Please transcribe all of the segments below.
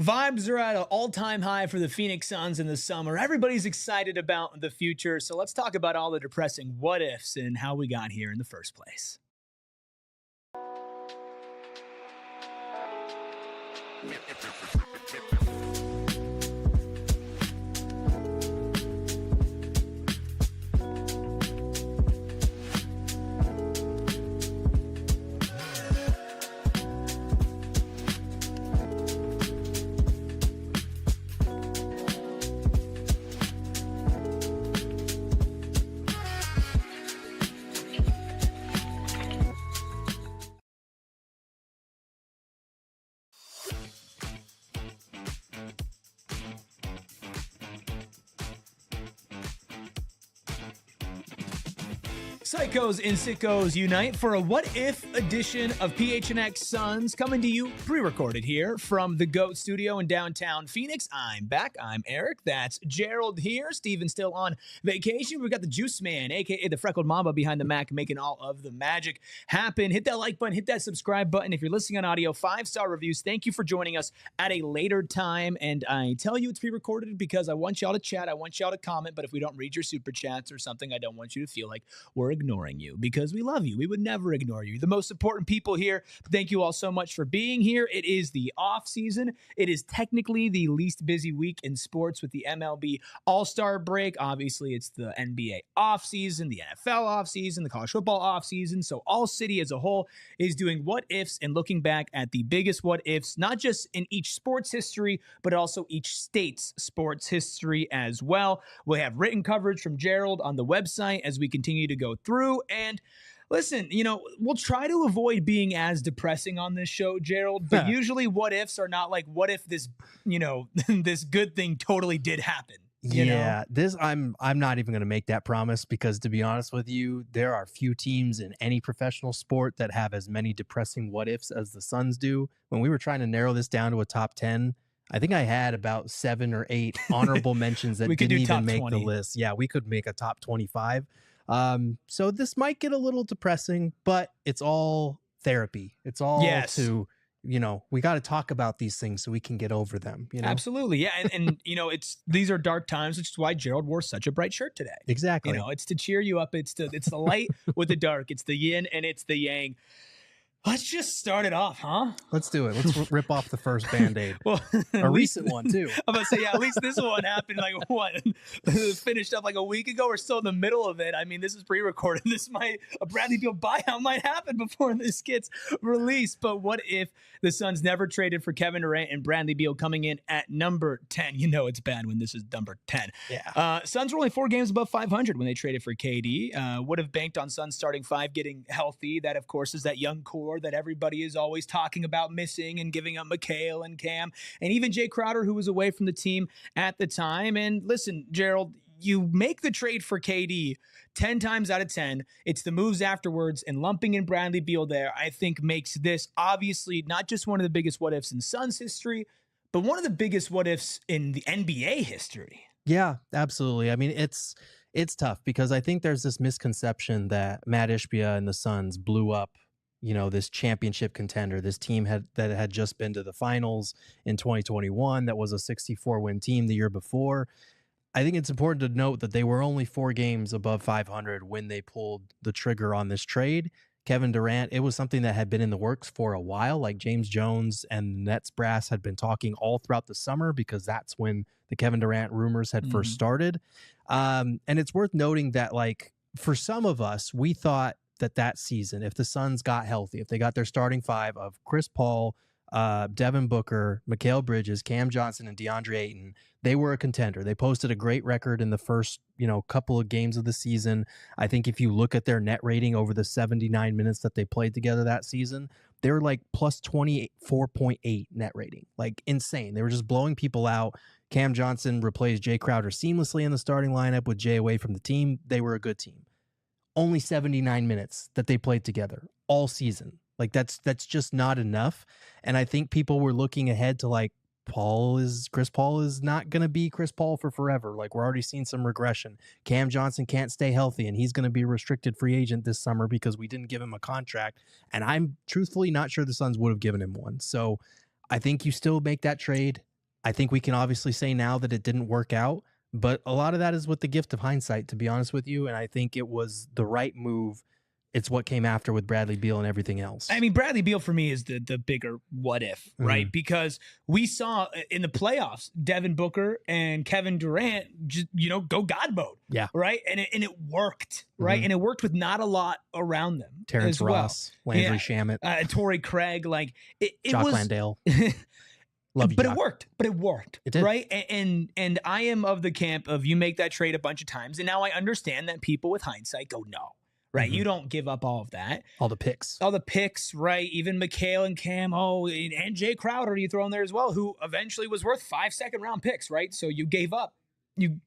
Vibes are at an all-time high for the Phoenix Suns in the summer. Everybody's excited about the future, so let's talk about all the depressing what-ifs and how we got here in the first place. Psychos and sickos unite for a what-if edition of PHNX Suns, coming to you pre-recorded here from the GOAT studio in downtown Phoenix. I'm back. I'm Erik. That's Gerald here. Steven's still on vacation. We've got the Juice Man, a.k.a. the Freckled Mamba behind the Mac, making all of the magic happen. Hit that like button. Hit that subscribe button. If you're listening on audio, 5-star reviews. Thank you for joining us at a later time. And I tell you it's pre-recorded because I want y'all to chat. I want y'all to comment. But if we don't read your super chats or something, I don't want you to feel like we're ignoring you, because we love you. We would never ignore you. The most important people here. Thank you all so much for being here. It is the off season. It is technically the least busy week in sports with the MLB All-Star break. Obviously, it's the NBA off season, the NFL off season, the college football off season. So ALLCITY as a whole is doing what ifs and looking back at the biggest what ifs, not just in each sports history, but also each state's sports history as well. We'll have written coverage from Gerald on the website as we continue to go through. And listen, we'll try to avoid being as depressing on this show, Gerald, but usually what ifs are not like, what if this, this good thing totally did happen? I'm not even going to make that promise, because to be honest with you, there are few teams in any professional sport that have as many depressing what ifs as the Suns do. When we were trying to narrow this down to a top 10, I think I had about 7 or 8 honorable mentions that didn't even make the list. Yeah, we could make a top 25. So this might get a little depressing, but it's all therapy. It's all to, we got to talk about these things so we can get over them. Absolutely. Yeah. And these are dark times, which is why Gerald wore such a bright shirt today. Exactly. It's to cheer you up. It's the light with the dark. It's the yin and it's the yang. Let's just start it off, huh? Let's do it. Let's rip off the first Band-Aid. Well, a recent one, too. I'm going to say, at least this one happened finished up like a week ago. We're still in the middle of it. I mean, this is pre-recorded. A Bradley Beal buyout might happen before this gets released. But what if the Suns never traded for Kevin Durant and Bradley Beal coming in at number 10? It's bad when this is number 10. Yeah. Suns were only 4 games above 500 when they traded for KD. Would have banked on Suns starting 5 getting healthy. That, of course, is that young core that everybody is always talking about missing and giving up McHale and Cam and even Jay Crowder, who was away from the team at the time. And listen, Gerald, you make the trade for KD 10 times out of 10. It's the moves afterwards, and lumping in Bradley Beal there, I think, makes this obviously not just one of the biggest what ifs in Suns history, but one of the biggest what ifs in the NBA history. Yeah, absolutely. I mean, it's tough because I think there's this misconception that Matt Ishbia and the Suns blew up this championship contender, this team that had just been to the finals in 2021, that was a 64-win team the year before. I think it's important to note that they were only 4 games above 500 when they pulled the trigger on this trade. Kevin Durant, it was something that had been in the works for a while. Like James Jones and the Nets brass had been talking all throughout the summer, because that's when the Kevin Durant rumors had first started. And it's worth noting that, like, for some of us, we thought that season, if the Suns got healthy, if they got their starting 5 of Chris Paul, Devin Booker, Mikal Bridges, Cam Johnson, and DeAndre Ayton, they were a contender. They posted a great record in the first, couple of games of the season. I think if you look at their net rating over the 79 minutes that they played together that season, they were like plus 24.8 net rating, like insane. They were just blowing people out. Cam Johnson replaced Jay Crowder seamlessly in the starting lineup with Jay away from the team. They were a good team. Only 79 minutes that they played together all season. Like that's just not enough. And I think people were looking ahead to like, Chris Paul is not going to be Chris Paul for forever. Like, we're already seeing some regression. Cam Johnson can't stay healthy, and he's going to be a restricted free agent this summer because we didn't give him a contract. And I'm truthfully not sure the Suns would have given him one. So I think you still make that trade. I think we can obviously say now that it didn't work out, but a lot of that is with the gift of hindsight, to be honest with you. And I think it was the right move. It's what came after with Bradley Beal and everything else. I mean, Bradley Beal for me is the bigger what if, right? Because we saw in the playoffs, Devin Booker and Kevin Durant just, go God mode. Yeah. Right. And it worked. Right. And it worked with not a lot around them. Terrence as well. Ross, Landry Shamet, Torrey Craig, like it Jock was Landale. Love you, but Jock. it worked. It did. Right. And I am of the camp of you make that trade a bunch of times. And now I understand that people with hindsight go, no. Right. You don't give up all of that. All the picks, right? Even McHale and Cam. And Jay Crowder you throw in there as well, who eventually was worth 5 second-round picks, right? So you gave up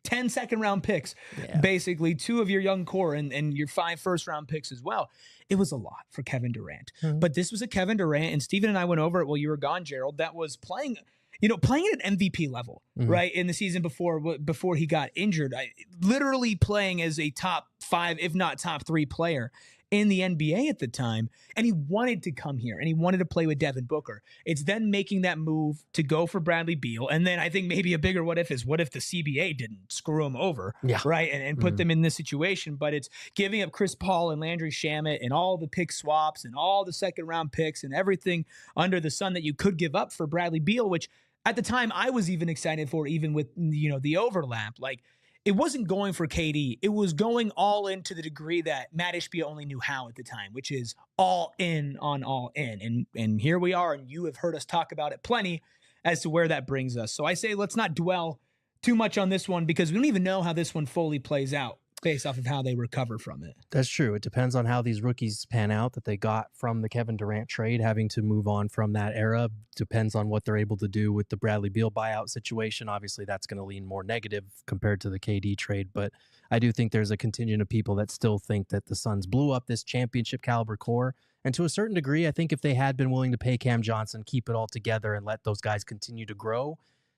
10 second-round picks, basically 2 of your young core and your 5 first-round picks as well. It was a lot for Kevin Durant. But this was a Kevin Durant, and Steven and I went over it while you were gone, Gerald, that was playing at an MVP level, right? In the season before he got injured, literally playing as a top 5, if not top 3 player in the NBA at the time. And he wanted to come here and he wanted to play with Devin Booker. It's then making that move to go for Bradley Beal. And then I think maybe a bigger what if is what if the CBA didn't screw him over, right? And put them in this situation. But it's giving up Chris Paul and Landry Shamet and all the pick swaps and all the second round picks and everything under the sun that you could give up for Bradley Beal, which at the time I was even excited for, even with, the overlap. Like, it wasn't going for KD. It was going all in to the degree that Matt Ishbia only knew how at the time, which is all in on all in. And here we are, and you have heard us talk about it plenty as to where that brings us. So I say let's not dwell too much on this one because we don't even know how this one fully plays out based off of how they recover from it. That's true. It depends on how these rookies pan out that they got from the Kevin Durant trade, having to move on from that era. Depends on what they're able to do with the Bradley Beal buyout situation. Obviously, that's going to lean more negative compared to the KD trade, but I do think there's a contingent of people that still think that the Suns blew up this championship caliber core. And to a certain degree, I think if they had been willing to pay Cam Johnson, keep it all together and let those guys continue to grow,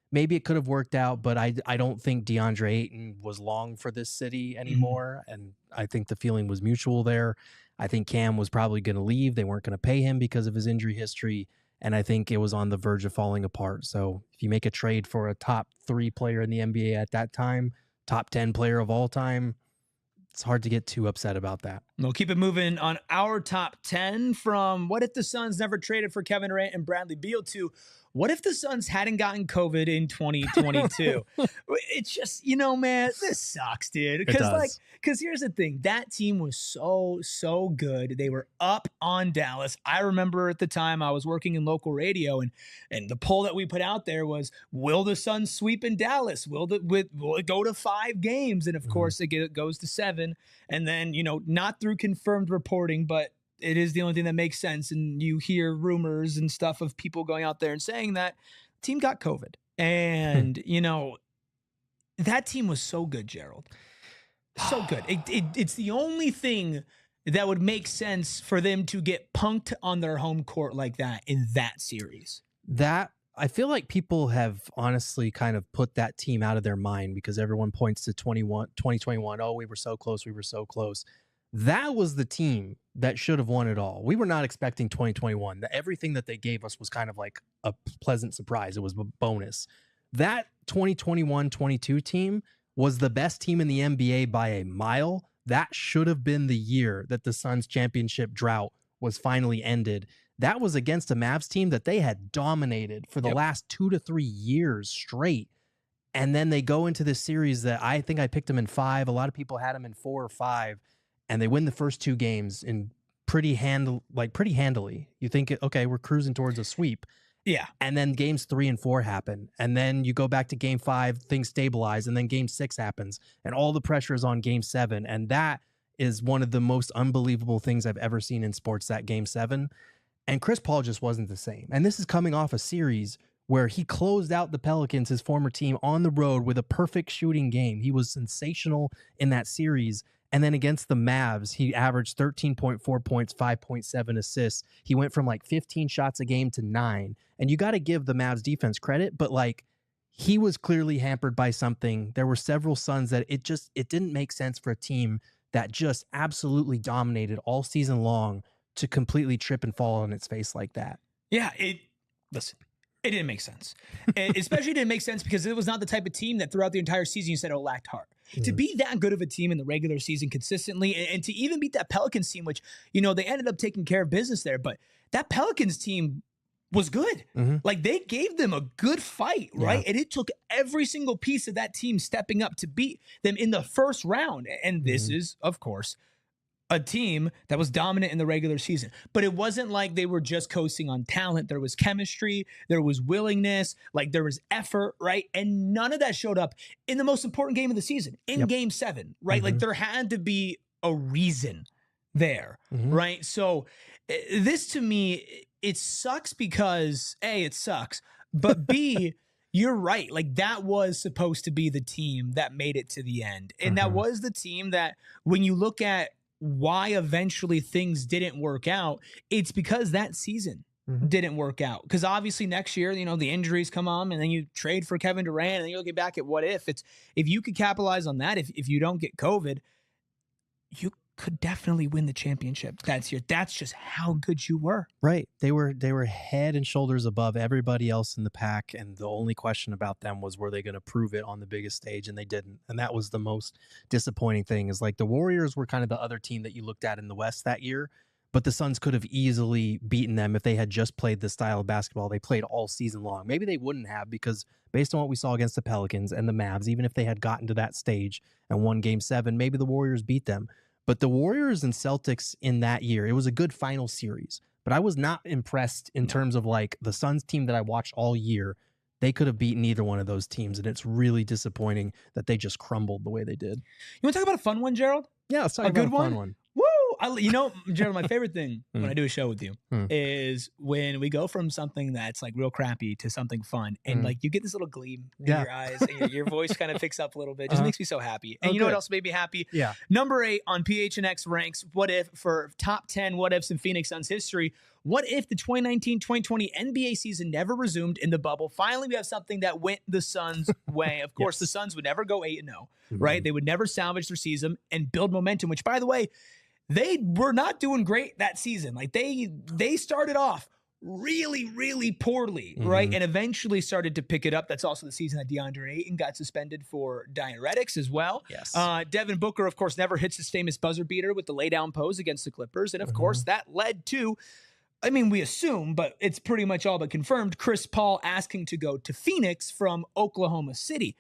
maybe it could have worked out, but I don't think DeAndre Ayton was long for this city anymore, and I think the feeling was mutual there. I think Cam was probably going to leave. They weren't going to pay him because of his injury history, and I think it was on the verge of falling apart. So if you make a trade for a top 3 player in the NBA at that time, top 10 player of all time, it's hard to get too upset about that. We'll keep it moving on our top 10 from what if the Suns never traded for Kevin Durant and Bradley Beal to what if the Suns hadn't gotten COVID in 2022? It's just, man, this sucks, dude. Because here's the thing. That team was so good. They were up on Dallas. I remember at the time I was working in local radio, and the poll that we put out there was, will the Suns sweep in Dallas? Will it go to 5 games? And of course, it goes to 7. And then, not through confirmed reporting, but it is the only thing that makes sense. And you hear rumors and stuff of people going out there and saying that team got COVID. And, that team was so good, Gerald. So good. It's the only thing that would make sense for them to get punked on their home court like that in that series. That, I feel like people have honestly kind of put that team out of their mind because everyone points to 2021. Oh, we were so close. We were so close. That was the team that should have won it all. We were not expecting 2021. Everything that they gave us was kind of like a pleasant surprise. It was a bonus. That 2021-22 team was the best team in the NBA by a mile. That should have been the year that the Suns championship drought was finally ended. That was against a Mavs team that they had dominated for the last 2 to 3 years straight. And then they go into this series that I think I picked them in 5. A lot of people had them in 4 or 5. And they win the first 2 games in pretty handily. You think, okay, we're cruising towards a sweep. Yeah. And then games 3 and 4 happen. And then you go back to game 5, things stabilize. And then game 6 happens. And all the pressure is on game 7. And that is one of the most unbelievable things I've ever seen in sports, that game 7. And Chris Paul just wasn't the same. And this is coming off a series where he closed out the Pelicans, his former team, on the road with a perfect shooting game. He was sensational in that series. And then against the Mavs, he averaged 13.4 points, 5.7 assists. He went from 15 shots a game to 9. And you got to give the Mavs defense credit, but he was clearly hampered by something. There were several Suns that it didn't make sense for a team that just absolutely dominated all season long to completely trip and fall on its face like that. Yeah, It didn't make sense. And especially didn't make sense because it was not the type of team that throughout the entire season you said, oh, lacked heart. To be that good of a team in the regular season consistently and to even beat that Pelicans team, which, you know, they ended up taking care of business there. But that Pelicans team was good. Like they gave them a good fight, right? And it took every single piece of that team stepping up to beat them in the first round. And this is, of course, a team that was dominant in the regular season. But it wasn't like they were just coasting on talent. There was chemistry, there was willingness, like there was effort, right? And none of that showed up in the most important game of the season, in Game 7, right? Like there had to be a reason there, right? So this to me, it sucks because A, it sucks, but B, you're right. Like that was supposed to be the team that made it to the end. And that was the team that when you look at why eventually things didn't work out, it's because that season didn't work out. Because obviously next year, you know, the injuries come on and then you trade for Kevin Durant and then you're looking back at what if. If you could capitalize on that, if you don't get COVID, you could definitely win the championship. That's just how good you were. Right. They were head and shoulders above everybody else in the pack. And the only question about them was, were they going to prove it on the biggest stage? And they didn't. And that was the most disappointing thing, is like the Warriors were kind of the other team that you looked at in the West that year, but the Suns could have easily beaten them if they had just played the style of basketball they played all season long. Maybe they wouldn't have, because based on what we saw against the Pelicans and the Mavs, even if they had gotten to that stage and won Game 7, maybe the Warriors beat them. But the Warriors and Celtics in that year, it was a good final series. But I was not impressed in terms of like the Suns team that I watched all year. They could have beaten either one of those teams. And it's really disappointing that they just crumbled the way they did. You want to talk about a fun one, Gerald? Yeah, let's talk about a fun one. Woo! You know, Gerald, my favorite thing when I do a show with you is when we go from something that's like real crappy to something fun. And like you get this little gleam in your eyes and your voice kind of picks up a little bit. It just makes me so happy. And you know what else made me happy? Yeah. Number 8 on PHNX ranks what if for top 10 what ifs in Phoenix Suns history. What if the 2019-2020 NBA season never resumed in the bubble? Finally, we have something that went the Suns' way. Of course, the Suns would never go 8-0, right? They would never salvage their season and build momentum, which, by the way, they were not doing great that season. Like they started off really, really poorly, right? And eventually started to pick it up. That's also the season that DeAndre Ayton got suspended for diuretics as well. Yes. Devin Booker, of course, never hits his famous buzzer beater with the laydown pose against the Clippers. And of course, that led to, I mean, we assume, but it's pretty much all but confirmed, Chris Paul asking to go to Phoenix from Oklahoma City.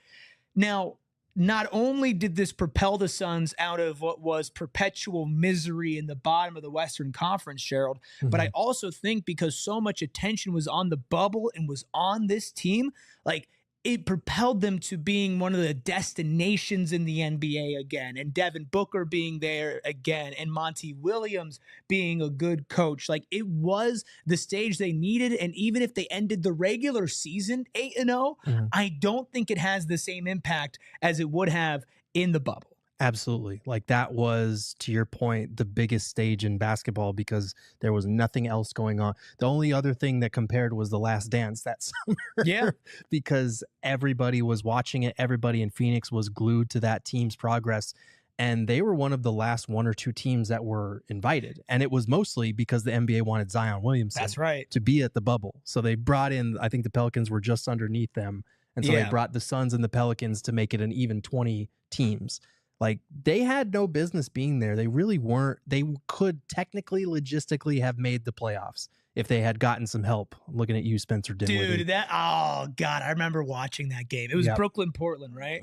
Now, not only did this propel the Suns out of what was perpetual misery in the bottom of the Western Conference, Gerald, but I also think because so much attention was on the bubble and was on this team, like it propelled them to being one of the destinations in the NBA again, and Devin Booker being there again, and Monty Williams being a good coach. Like it was the stage they needed, and even if they ended the regular season 8-0, I don't think it has the same impact as it would have in the bubble. Absolutely. Like that was, to your point, the biggest stage in basketball because there was nothing else going on. The only other thing that compared was The Last Dance that summer. Yeah. Because everybody was watching it. Everybody in Phoenix was glued to that team's progress. And they were one of the last 1 or 2 teams that were invited. And it was mostly because the NBA wanted Zion Williamson to be at the bubble. So they brought in, I think the Pelicans were just underneath them. And so they brought the Suns and the Pelicans to make it an even 20 teams. Like they had no business being there. They really weren't. They could technically, logistically have made the playoffs if they had gotten some help. I'm looking at you, Spencer Dinwiddie. Dude, oh God, I remember watching that game. It was Brooklyn, Portland, right?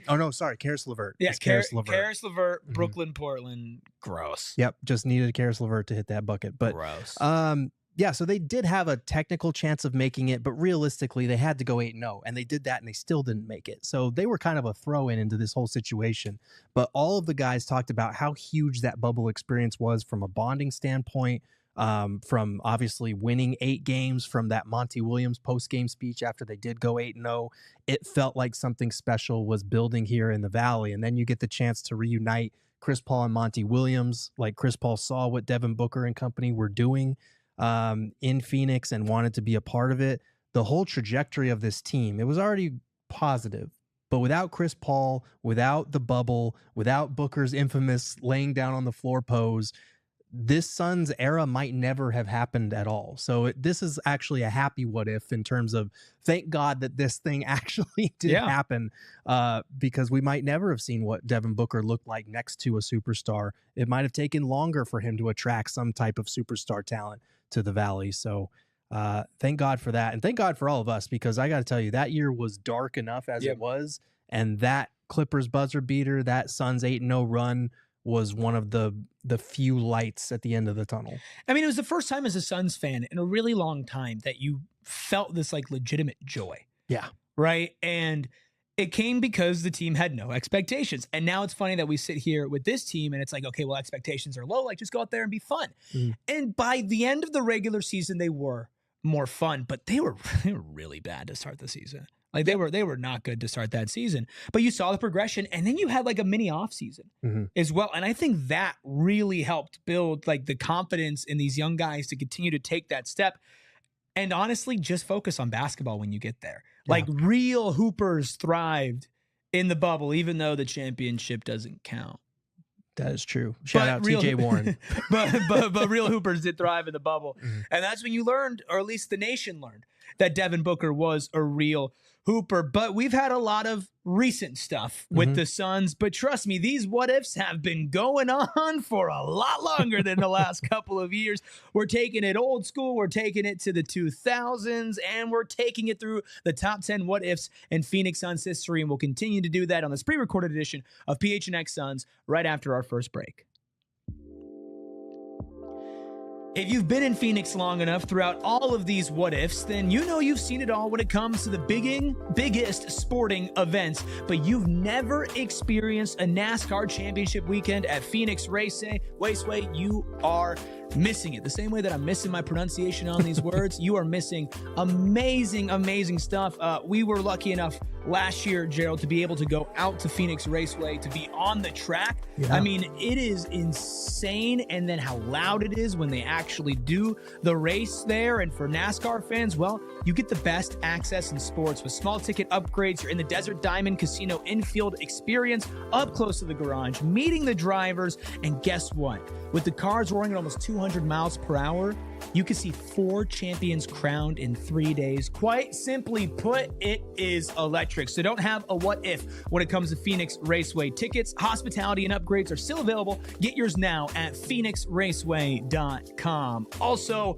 Oh no, sorry, Karis LeVert. Yeah, Karis LeVert, Brooklyn, Portland. Gross. Yep, just needed Karis LeVert to hit that bucket. But gross. Yeah, so they did have a technical chance of making it, but realistically, they had to go 8-0, and they did that, and they still didn't make it. So they were kind of a throw-in into this whole situation. But all of the guys talked about how huge that bubble experience was from a bonding standpoint, from obviously winning 8 games, from that Monty Williams post-game speech after they did go 8-0. It felt like something special was building here in the Valley, and then you get the chance to reunite Chris Paul and Monty Williams. Like Chris Paul saw what Devin Booker and company were doing in Phoenix and wanted to be a part of it. The whole trajectory of this team, it was already positive, but without Chris Paul, without the bubble, without Booker's infamous laying down on the floor pose, this Suns era might never have happened at all. So this is actually a happy what if in terms of thank God that this thing actually did happen, because we might never have seen what Devin Booker looked like next to a superstar. It might have taken longer for him to attract some type of superstar talent to the Valley. So thank God for that. And thank God for all of us, because I got to tell you, that year was dark enough as it was. And that Clippers buzzer beater, that Suns 8-0 run was one of the few lights at the end of the tunnel. I mean, it was the first time as a Suns fan in a really long time that you felt this like legitimate joy. Yeah. Right. And it came because the team had no expectations. And now it's funny that we sit here with this team and it's like, okay, well, expectations are low. Like, just go out there and be fun. And by the end of the regular season, they were more fun, but they were really bad to start the season. Like they were not good to start that season, but you saw the progression, and then you had like a mini off season as well. And I think that really helped build like the confidence in these young guys to continue to take that step. And honestly, just focus on basketball when you get there. Like real hoopers thrived in the bubble, even though the championship doesn't count. That is true. Shout out TJ Warren. but real hoopers did thrive in the bubble. And that's when you learned, or at least the nation learned, that Devin Booker was a real hooper. But we've had a lot of recent stuff with the Suns. But trust me, these what-ifs have been going on for a lot longer than the last couple of years. We're taking it old school. We're taking it to the 2000s. And we're taking it through the top 10 what-ifs in Phoenix Suns history. And we'll continue to do that on this pre-recorded edition of PHNX Suns right after our first break. If you've been in Phoenix long enough throughout all of these what-ifs, then you know you've seen it all when it comes to the biggest sporting events, but you've never experienced a NASCAR Championship weekend at Phoenix Raceway. You are missing it. The same way that I'm missing my pronunciation on these words, you are missing amazing stuff. We were lucky enough last year, Gerald, to be able to go out to Phoenix Raceway, to be on the track. I mean, it is insane. And then how loud it is when they actually do the race there. And for NASCAR fans, well, you get the best access in sports with small ticket upgrades. You're in the Desert Diamond Casino infield experience, up close to the garage, meeting the drivers. And guess what? With the cars roaring at almost 200 miles per hour, you can see 4 champions crowned in 3 days. Quite simply put, it is electric. So don't have a what if when it comes to Phoenix Raceway. Tickets, hospitality, and upgrades are still available. Get yours now at phoenixraceway.com. Also,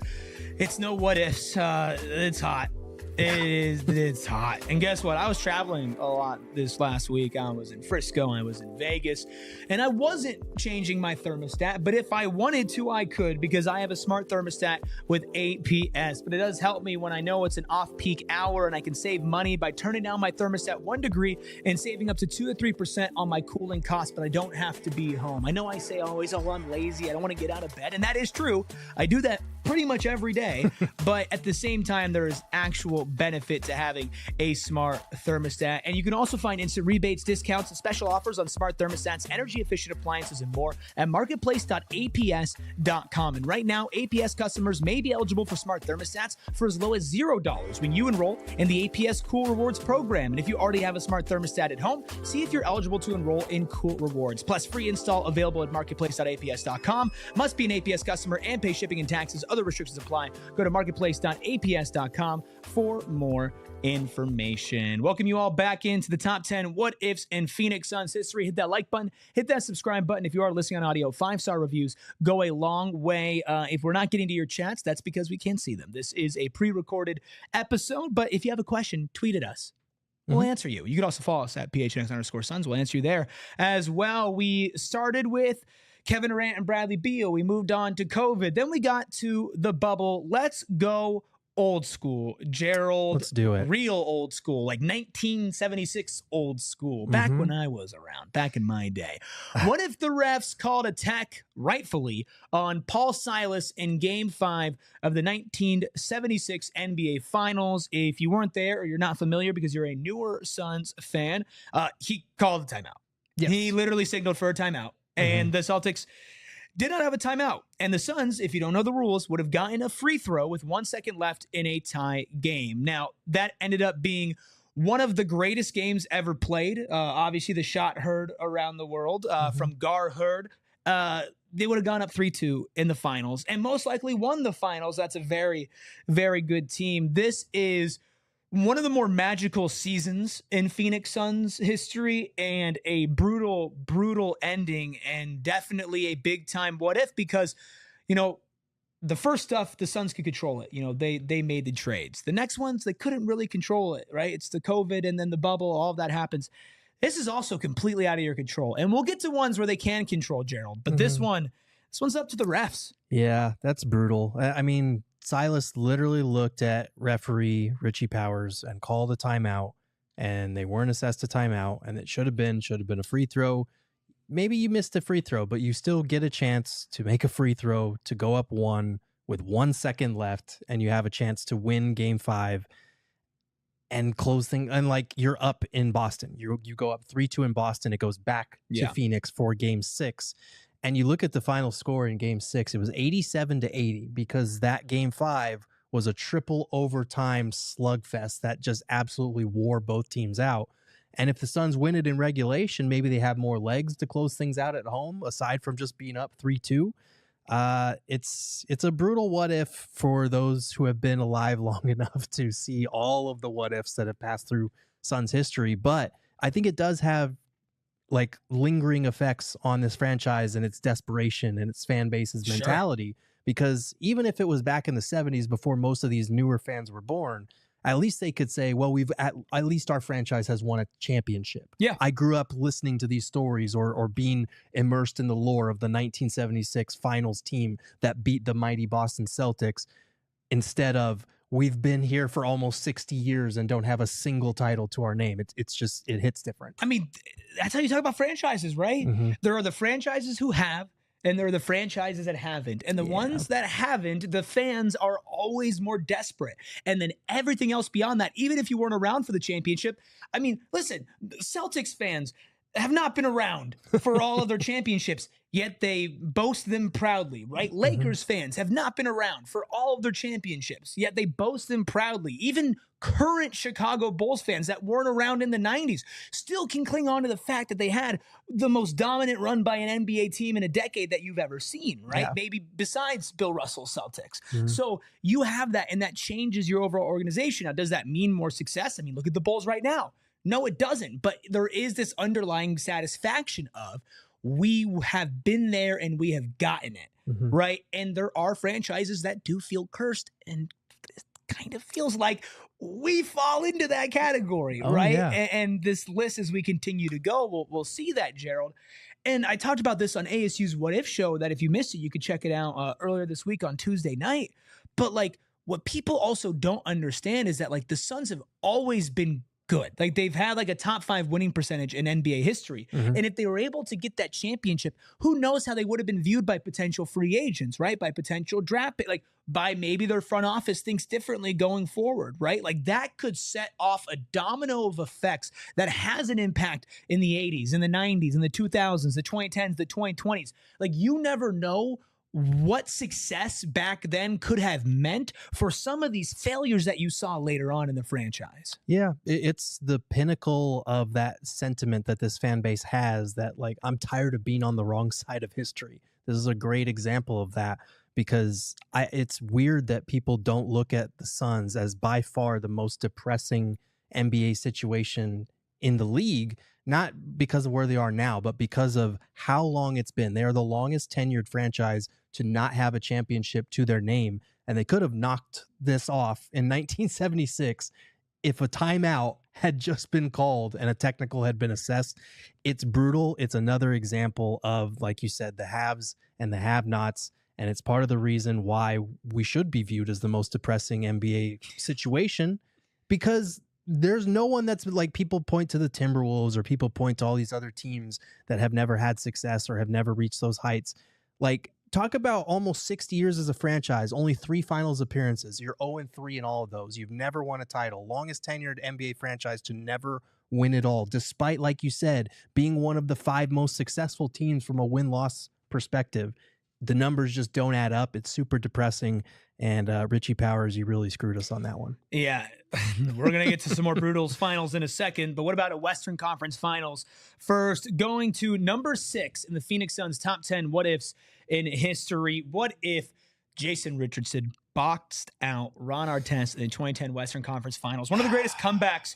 it's no what ifs. It's hot. It's hot. And guess what? I was traveling a lot this last week. I was in Frisco, I was in Vegas, and I wasn't changing my thermostat, but if I wanted to, I could, because I have a smart thermostat with APS. But it does help me when I know it's an off-peak hour, and I can save money by turning down my thermostat 1 degree and saving up to 2 to 3% on my cooling costs, but I don't have to be home. I know I say always, oh, I'm lazy, I don't want to get out of bed, and that is true. I do that pretty much every day, but at the same time, there is actual benefit to having a smart thermostat. And you can also find instant rebates, discounts, and special offers on smart thermostats, energy efficient appliances, and more at marketplace.aps.com. And right now, APS customers may be eligible for smart thermostats for as low as $0 when you enroll in the APS Cool Rewards program. And if you already have a smart thermostat at home, see if you're eligible to enroll in Cool Rewards. Plus, free install available at marketplace.aps.com. Must be an APS customer and pay shipping and taxes. Other restrictions apply. Go to marketplace.aps.com for more information. Welcome you all back into the top 10 what ifs in Phoenix Suns history. Hit that like button, hit that subscribe button. If you are listening on audio, 5-star reviews go a long way. If we're not getting to your chats, that's because we can't see them. This is a pre-recorded episode, but if you have a question, tweet at us. We'll answer you. You can also follow us at PHNX_Suns. We'll answer you there as well. We started with Kevin Durant and Bradley Beal. We moved on to COVID. Then we got to the bubble. Let's go old school, Gerald. Let's do it. Real old school, like 1976 old school, back when I was around, back in my day. What if the refs called a tech, rightfully, on Paul Silas in Game 5 of the 1976 NBA Finals? If you weren't there or you're not familiar because you're a newer Suns fan, he called a timeout. Yes. He literally signaled for a timeout, and the Celtics did not have a timeout. And the Suns, if you don't know the rules, would have gotten a free throw with 1 second left in a tie game. Now, that ended up being one of the greatest games ever played. Obviously, the shot heard around the world from Gar Heard. they would have gone up 3-2 in the finals and most likely won the finals. That's a very, very good team. This is one of the more magical seasons in Phoenix Suns history and a brutal, brutal ending, and definitely a big time what if, because, the first stuff, the Suns could control it. They made the trades. The next ones, they couldn't really control it, right? It's the COVID and then the bubble, all of that happens. This is also completely out of your control. And we'll get to ones where they can control, Gerald. But this one's up to the refs. Yeah, that's brutal. I mean, Silas literally looked at referee Richie Powers and called a timeout, and they weren't assessed a timeout, and it should have been a free throw. Maybe you missed a free throw, but you still get a chance to make a free throw to go up 1 with 1 second left, and you have a chance to win game 5 and close things. And like, you're up in Boston. You go up 3-2 in Boston. It goes back to Phoenix for game 6. And you look at the final score in game 6, it was 87-80, because that game 5 was a triple overtime slugfest that just absolutely wore both teams out. And if the Suns win it in regulation, maybe they have more legs to close things out at home, aside from just being up 3-2. It's a brutal what if for those who have been alive long enough to see all of the what ifs that have passed through Suns history. But I think it does have like lingering effects on this franchise and its desperation and its fan base's mentality. Because even if it was back in the 70s before most of these newer fans were born, at least they could say, well, we've at least our franchise has won a championship. Yeah. I grew up listening to these stories or being immersed in the lore of the 1976 finals team that beat the mighty Boston Celtics, instead of we've been here for almost 60 years and don't have a single title to our name. It's just, it hits different. I mean, that's how you talk about franchises, right? There are the franchises who have, and there are the franchises that haven't. And the ones that haven't, the fans are always more desperate. And then everything else beyond that, even if you weren't around for the championship. I mean, listen, Celtics fans have not been around for all of their championships, yet they boast them proudly, right? Lakers fans have not been around for all of their championships, yet they boast them proudly. Even current Chicago Bulls fans that weren't around in the 90s still can cling on to the fact that they had the most dominant run by an NBA team in a decade that you've ever seen, right? Yeah. Maybe besides Bill Russell's Celtics. So you have that, and that changes your overall organization. Now, does that mean more success? I mean, look at the Bulls right now. No, it doesn't. But there is this underlying satisfaction of we have been there and we have gotten it, right? And there are franchises that do feel cursed, and it kind of feels like we fall into that category, right? Yeah. And this list, as we continue to go, we'll see that, Gerald. And I talked about this on ASU's What If show, that if you missed it, you could check it out earlier this week on Tuesday night. But like, what people also don't understand is that like the Suns have always been good. Like, they've had like a top 5 winning percentage in NBA history. And if they were able to get that championship, who knows how they would have been viewed by potential free agents, right? By potential draft pick, like by maybe their front office thinks differently going forward, right? Like that could set off a domino of effects that has an impact in the 80s, in the 90s, in the 2000s, the 2010s, the 2020s. Like, you never know what success back then could have meant for some of these failures that you saw later on in the franchise. Yeah, it's the pinnacle of that sentiment that this fan base has, that like, I'm tired of being on the wrong side of history. This is a great example of that, because it's weird that people don't look at the Suns as by far the most depressing NBA situation in the league, not because of where they are now, but because of how long it's been. They are the longest tenured franchise to not have a championship to their name. And they could have knocked this off in 1976 if a timeout had just been called and a technical had been assessed. It's brutal. It's another example of, like you said, the haves and the have-nots. And it's part of the reason why we should be viewed as the most depressing NBA situation, because there's no one that's like, people point to the Timberwolves or people point to all these other teams that have never had success or have never reached those heights. Like, talk about almost 60 years as a franchise, only 3 finals appearances. You're 0-3 in all of those. You've never won a title. Longest tenured NBA franchise to never win it all, despite, like you said, being one of the 5 most successful teams from a win-loss perspective. The numbers just don't add up. It's super depressing. And Richie Powers, you really screwed us on that one. Yeah, we're going to get to some more Brutals finals in a second, but what about a Western Conference Finals? First, going to number 6 in the Phoenix Suns top 10 what-ifs in history. What if Jason Richardson boxed out Ron Artest in the 2010 Western Conference Finals? One of the greatest comebacks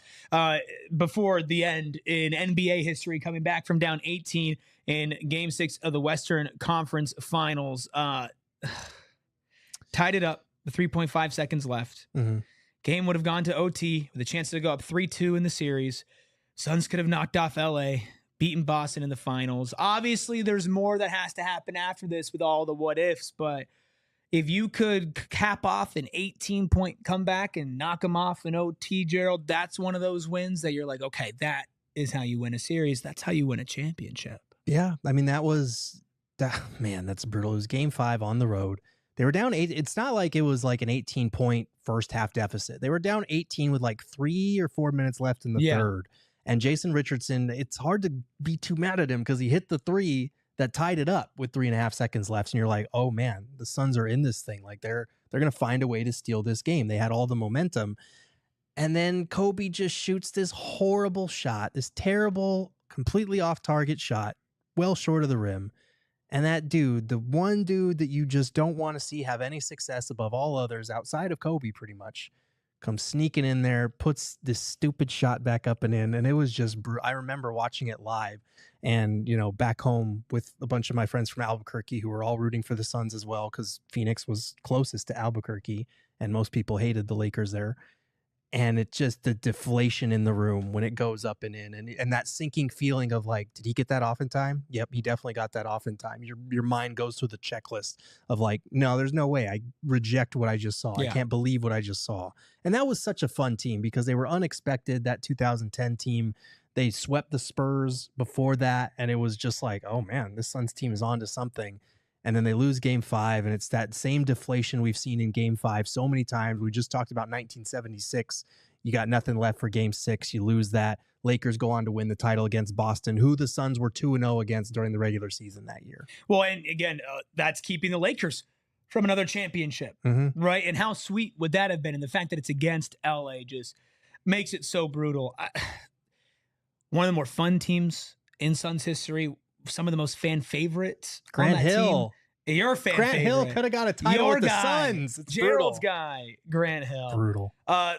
before the end in NBA history, coming back from down 18 in Game 6 of the Western Conference Finals. Tied it up with 3.5 seconds left. Game would have gone to OT with a chance to go up 3-2 in the series. Suns could have knocked off LA, beaten Boston in the finals. Obviously, there's more that has to happen after this with all the what-ifs, but if you could cap off an 18-point comeback and knock them off in OT, Gerald, that's one of those wins that you're like, okay, that is how you win a series. That's how you win a championship. Yeah, I mean, that's brutal. It was Game 5 on the road. They were down 8. It's not like it was like an 18-point first half deficit. They were down 18 with like 3 or 4 minutes left in the third. And Jason Richardson, it's hard to be too mad at him because he hit the three that tied it up with 3.5 seconds left. And you're like, oh man, the Suns are in this thing. Like they're going to find a way to steal this game. They had all the momentum. And then Kobe just shoots this horrible shot, this terrible, completely off target shot, well short of the rim. And that dude, the one dude that you just don't want to see have any success above all others outside of Kobe pretty much, comes sneaking in there, puts this stupid shot back up and in. And it was just, I remember watching it live and, back home with a bunch of my friends from Albuquerque who were all rooting for the Suns as well, because Phoenix was closest to Albuquerque and most people hated the Lakers there. And it's just the deflation in the room when it goes up and in, and that sinking feeling of like, did he get that off in time? Yep, he definitely got that off in time. Your mind goes through the checklist of like, no, there's no way. I reject what I just saw. I can't believe what I just saw. And that was such a fun team because they were unexpected. That 2010 team, they swept the Spurs before that, and it was just like, oh man, this Suns team is on to something. And then they lose Game 5, and it's that same deflation we've seen in Game 5 so many times. We just talked about 1976. You got nothing left for Game 6. You lose that. Lakers go on to win the title against Boston, who the Suns were 2-0 against during the regular season that year. Well, and again, that's keeping the Lakers from another championship, right? And how sweet would that have been? And the fact that it's against LA just makes it so brutal. One of the more fun teams in Suns history. Some of the most fan favorites. Grant Hill. Team. Your fan Grant favorite. Hill could have got a title with the Suns. It's Gerald's brutal. guy, Grant Hill. Brutal.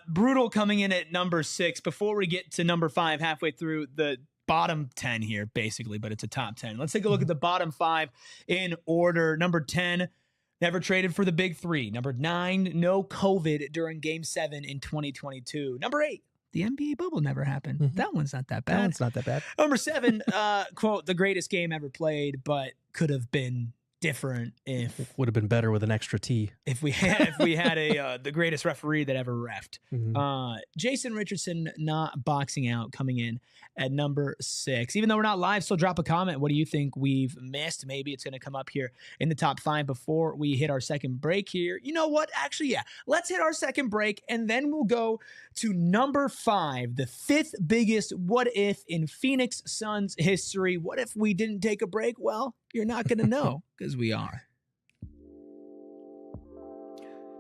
Brutal coming in at number 6. Before we get to number 5, halfway through the bottom 10 here, basically, but it's a top 10. Let's take a look at the bottom 5 in order. Number 10, never traded for the big 3. Number 9, no COVID during Game 7 in 2022. Number 8. The NBA bubble never happened. That one's not that bad. That one's not that bad. Number 7, quote, the greatest game ever played, but could have been different if would have been better with an extra T. If we had the greatest referee that ever reffed. Jason Richardson not boxing out, coming in at number 6. Even though we're not live, still drop a comment. What do you think we've missed? Maybe it's going to come up here in the top 5 before we hit our second break here. You know what? Actually, yeah. Let's hit our second break, and then we'll go to number 5, the 5th biggest what if in Phoenix Suns history. What if we didn't take a break? Well, you're not going to know because we are.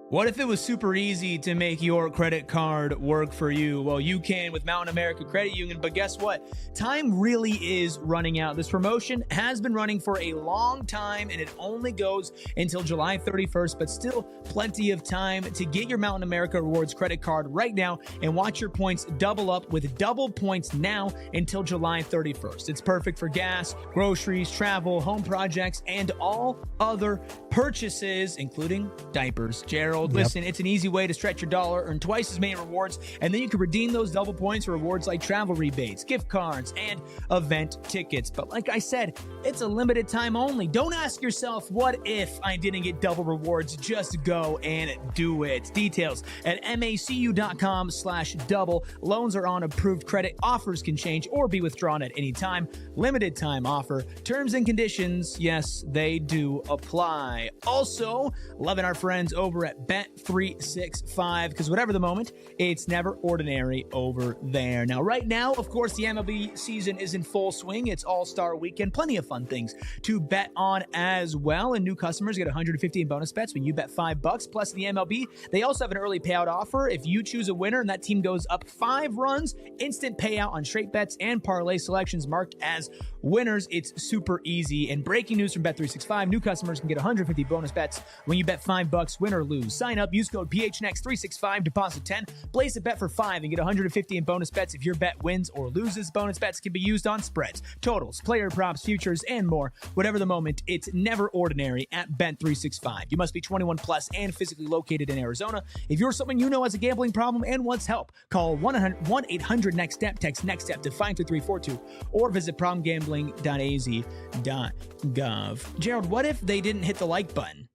What if it was super easy to make your credit card work for you? Well, you can with Mountain America Credit Union, but guess what? Time really is running out. This promotion has been running for a long time, and it only goes until July 31st, but still plenty of time to get your Mountain America Rewards credit card right now and watch your points double up with double points now until July 31st. It's perfect for gas, groceries, travel, home projects, and all other purchases, including diapers. Gerald, listen, it's an easy way to stretch your dollar, earn twice as many rewards, and then you can redeem those double points for rewards like travel rebates, gift cards, and event tickets. But like I said, it's a limited time only. Don't ask yourself, what if I didn't get double rewards? Just go and do it. Details at macu.com/double. Loans are on approved credit. Offers can change or be withdrawn at any time. Limited time offer. Terms and conditions, yes, they do apply. Also, loving our friends over at Bet365, because whatever the moment, it's never ordinary over there. Now, right now, of course, the MLB season is in full swing. It's All-Star Weekend. Plenty of fun things to bet on as well. And new customers get 150 in bonus bets when you bet $5. Plus, in the MLB, they also have an early payout offer. If you choose a winner and that team goes up 5 runs, instant payout on straight bets and parlay selections marked as winners. It's super easy. And breaking news from Bet365, new customers can get 150 bonus bets when you bet $5, win or lose. Sign up, use code PHNX365, deposit 10, place a bet for 5 and get 150 in bonus bets if your bet wins or loses. Bonus bets can be used on spreads, totals, player props, futures, and more. Whatever the moment, it's never ordinary at Bet365. You must be 21 plus and physically located in Arizona. If you're someone you know has a gambling problem and wants help, call 1-800-NEXT-STEP, text NEXT STEP to 52342, or visit problemgambling.az.gov. Gerald, what if they didn't hit the like button?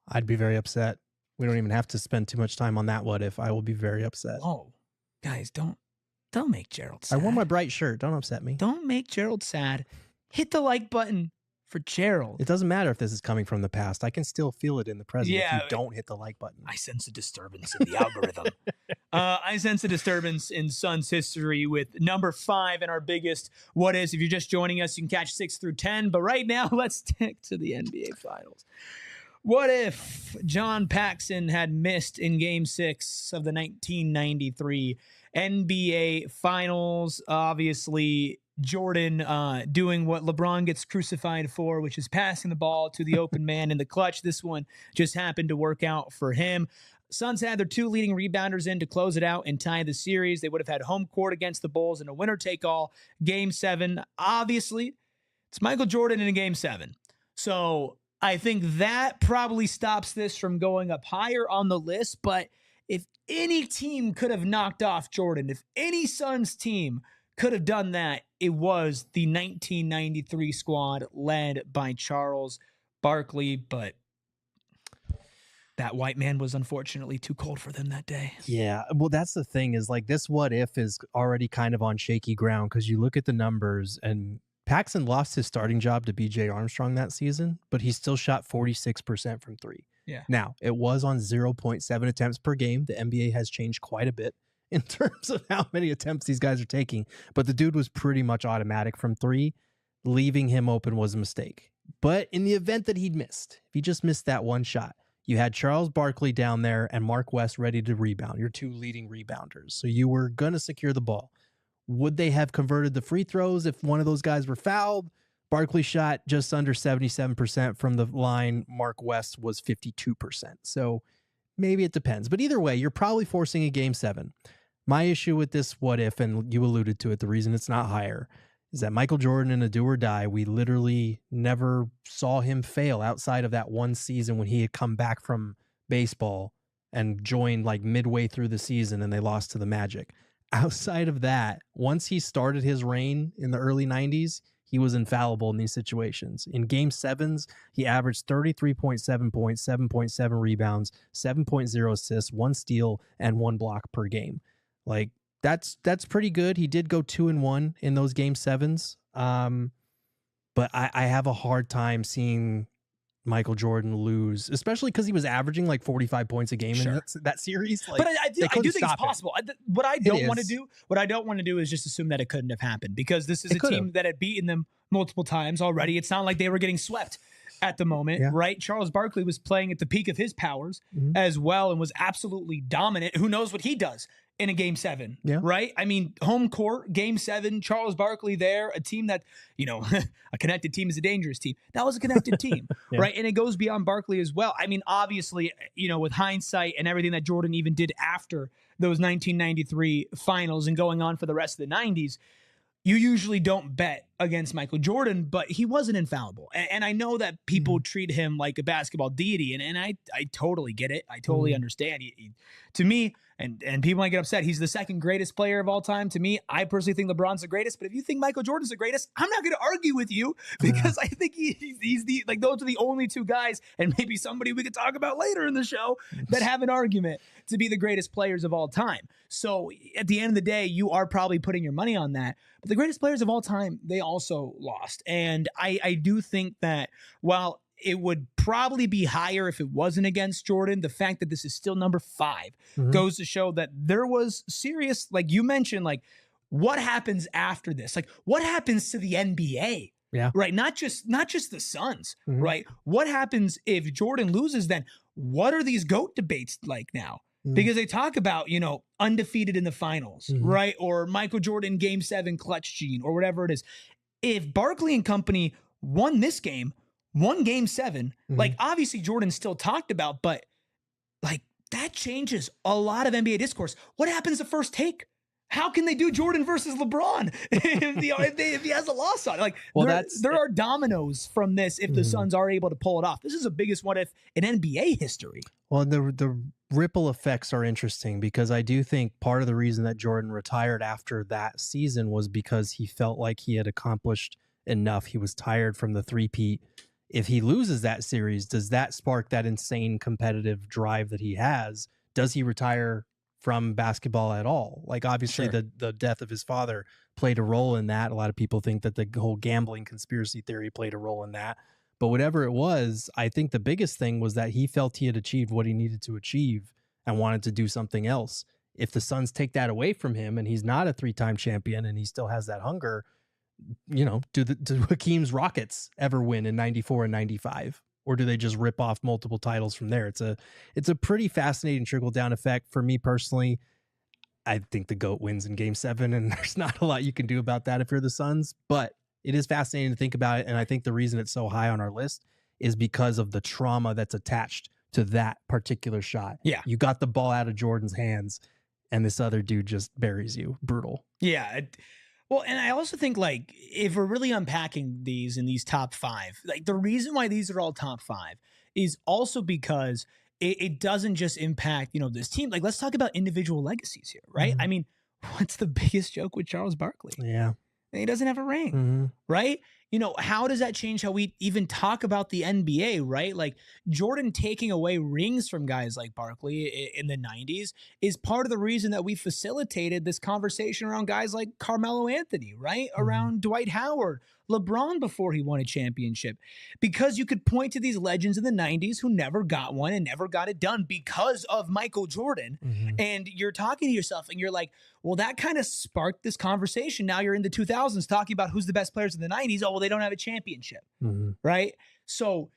I'd be very upset. We don't even have to spend too much time on that what if. I will be very upset. Oh, guys, don't make Gerald sad. I wore my bright shirt. Don't upset me. Don't make Gerald sad. Hit the like button for Gerald. It doesn't matter if this is coming from the past. I can still feel it in the present if you don't hit the like button. I sense a disturbance in the algorithm. I sense a disturbance in Suns history with number 5 in our biggest what is. If you're just joining us, you can catch 6 through 10. But right now, let's stick to the NBA Finals. What if John Paxson had missed in Game 6 of the 1993 NBA Finals? Obviously, Jordan doing what LeBron gets crucified for, which is passing the ball to the open man in the clutch. This one just happened to work out for him. Suns had their 2 leading rebounders in to close it out and tie the series. They would have had home court against the Bulls in a winner-take-all Game 7. Obviously, it's Michael Jordan in Game 7. So I think that probably stops this from going up higher on the list. But if any team could have knocked off Jordan, if any Suns team could have done that, it was the 1993 squad led by Charles Barkley. But that white man was unfortunately too cold for them that day. Yeah, well, that's the thing is like this what if is already kind of on shaky ground because you look at the numbers and Paxson lost his starting job to B.J. Armstrong that season, but he still shot 46% from 3. Yeah. Now, it was on 0.7 attempts per game. The NBA has changed quite a bit in terms of how many attempts these guys are taking, but the dude was pretty much automatic from 3. Leaving him open was a mistake. But in the event that he'd missed, if he just missed that one shot, you had Charles Barkley down there and Mark West ready to rebound, your 2 leading rebounders. So you were going to secure the ball. Would they have converted the free throws if one of those guys were fouled? Barkley shot just under 77% from the line. Mark West was 52%. So maybe it depends. But either way, you're probably forcing a Game 7. My issue with this what if, and you alluded to it, the reason it's not higher, is that Michael Jordan in a do or die, we literally never saw him fail outside of that one season when he had come back from baseball and joined like midway through the season and they lost to the Magic. Outside of that, once he started his reign in the early 90s, he was infallible in these situations. In Game 7s, he averaged 33.7 points, 7.7 rebounds, 7.0 assists, 1 steal, and 1 block per game. Like, that's pretty good. He did go 2-1 in those Game 7s. But I have a hard time seeing Michael Jordan lose, especially because he was averaging like 45 points a game in that series. Like, but I do think it's possible. What I don't want to do is just assume that it couldn't have happened because this is a team that had beaten them multiple times already. It's not like they were getting swept at the moment, right? Charles Barkley was playing at the peak of his powers as well and was absolutely dominant. Who knows what he does in a Game 7, right? I mean, home court, Game 7, Charles Barkley there, a team that, a connected team is a dangerous team. That was a connected team, right? And it goes beyond Barkley as well. I mean, obviously, with hindsight and everything that Jordan even did after those 1993 finals and going on for the rest of the 90s, you usually don't bet against Michael Jordan, but he wasn't infallible. And I know that people treat him like a basketball deity, and I totally get it. I totally understand. He, to me, and people might get upset, he's the second greatest player of all time. To me, I personally think LeBron's the greatest, but if you think Michael Jordan's the greatest, I'm not going to argue with you because I think he's the, like, those are the only 2 guys, and maybe somebody we could talk about later in the show that have an argument to be the greatest players of all time. So at the end of the day, you are probably putting your money on that. But the greatest players of all time, they also lost. And I do think that while it would probably be higher if it wasn't against Jordan. The fact that this is still number 5 goes to show that there was serious, like you mentioned, like what happens after this? Like what happens to the NBA? Yeah. Right. Not just the Suns. Right. What happens if Jordan loses? Then what are these GOAT debates like now? Because they talk about, undefeated in the finals, right? Or Michael Jordan game 7 clutch gene or whatever it is. If Barkley and company won this game, won game 7, like obviously Jordan's still talked about, but like that changes a lot of NBA discourse. What happens to First Take? How can they do Jordan versus LeBron if he has a loss on it? Like, there are dominoes from this if the Suns are able to pull it off. This is the biggest what if in NBA history. Well, the ripple effects are interesting because I do think part of the reason that Jordan retired after that season was because he felt like he had accomplished enough. He was tired from the three-peat. If he loses that series, does that spark that insane competitive drive that he has? Does he retire from basketball at all? Like obviously the death of his father played a role in that. A lot of people think that the whole gambling conspiracy theory played a role in that. But whatever it was, I think the biggest thing was that he felt he had achieved what he needed to achieve and wanted to do something else. If the Suns take that away from him and he's not a 3-time champion and he still has that hunger, do Hakeem's Rockets ever win in 94 and 95? Or do they just rip off multiple titles from there? It's a pretty fascinating trickle-down effect. For me personally, I think the GOAT wins in game 7, and there's not a lot you can do about that if you're the Suns, but it is fascinating to think about it, and I think the reason it's so high on our list is because of the trauma that's attached to that particular shot. Yeah. You got the ball out of Jordan's hands, and this other dude just buries you. Brutal. Yeah. Well, and I also think, like, if we're really unpacking these in these top 5, like, the reason why these are all top 5 is also because it doesn't just impact, this team. Like, let's talk about individual legacies here, right? I mean, what's the biggest joke with Charles Barkley? Yeah. He doesn't have a ring, right? How does that change how we even talk about the NBA, right? Like Jordan taking away rings from guys like Barkley in the 90s is part of the reason that we facilitated this conversation around guys like Carmelo Anthony, right? Around Dwight Howard, LeBron before he won a championship. Because you could point to these legends in the 90s who never got one and never got it done because of Michael Jordan. And you're talking to yourself and you're like, well, that kind of sparked this conversation. Now you're in the 2000s talking about who's the best players in the 90s. Oh, well, they don't have a championship, right? So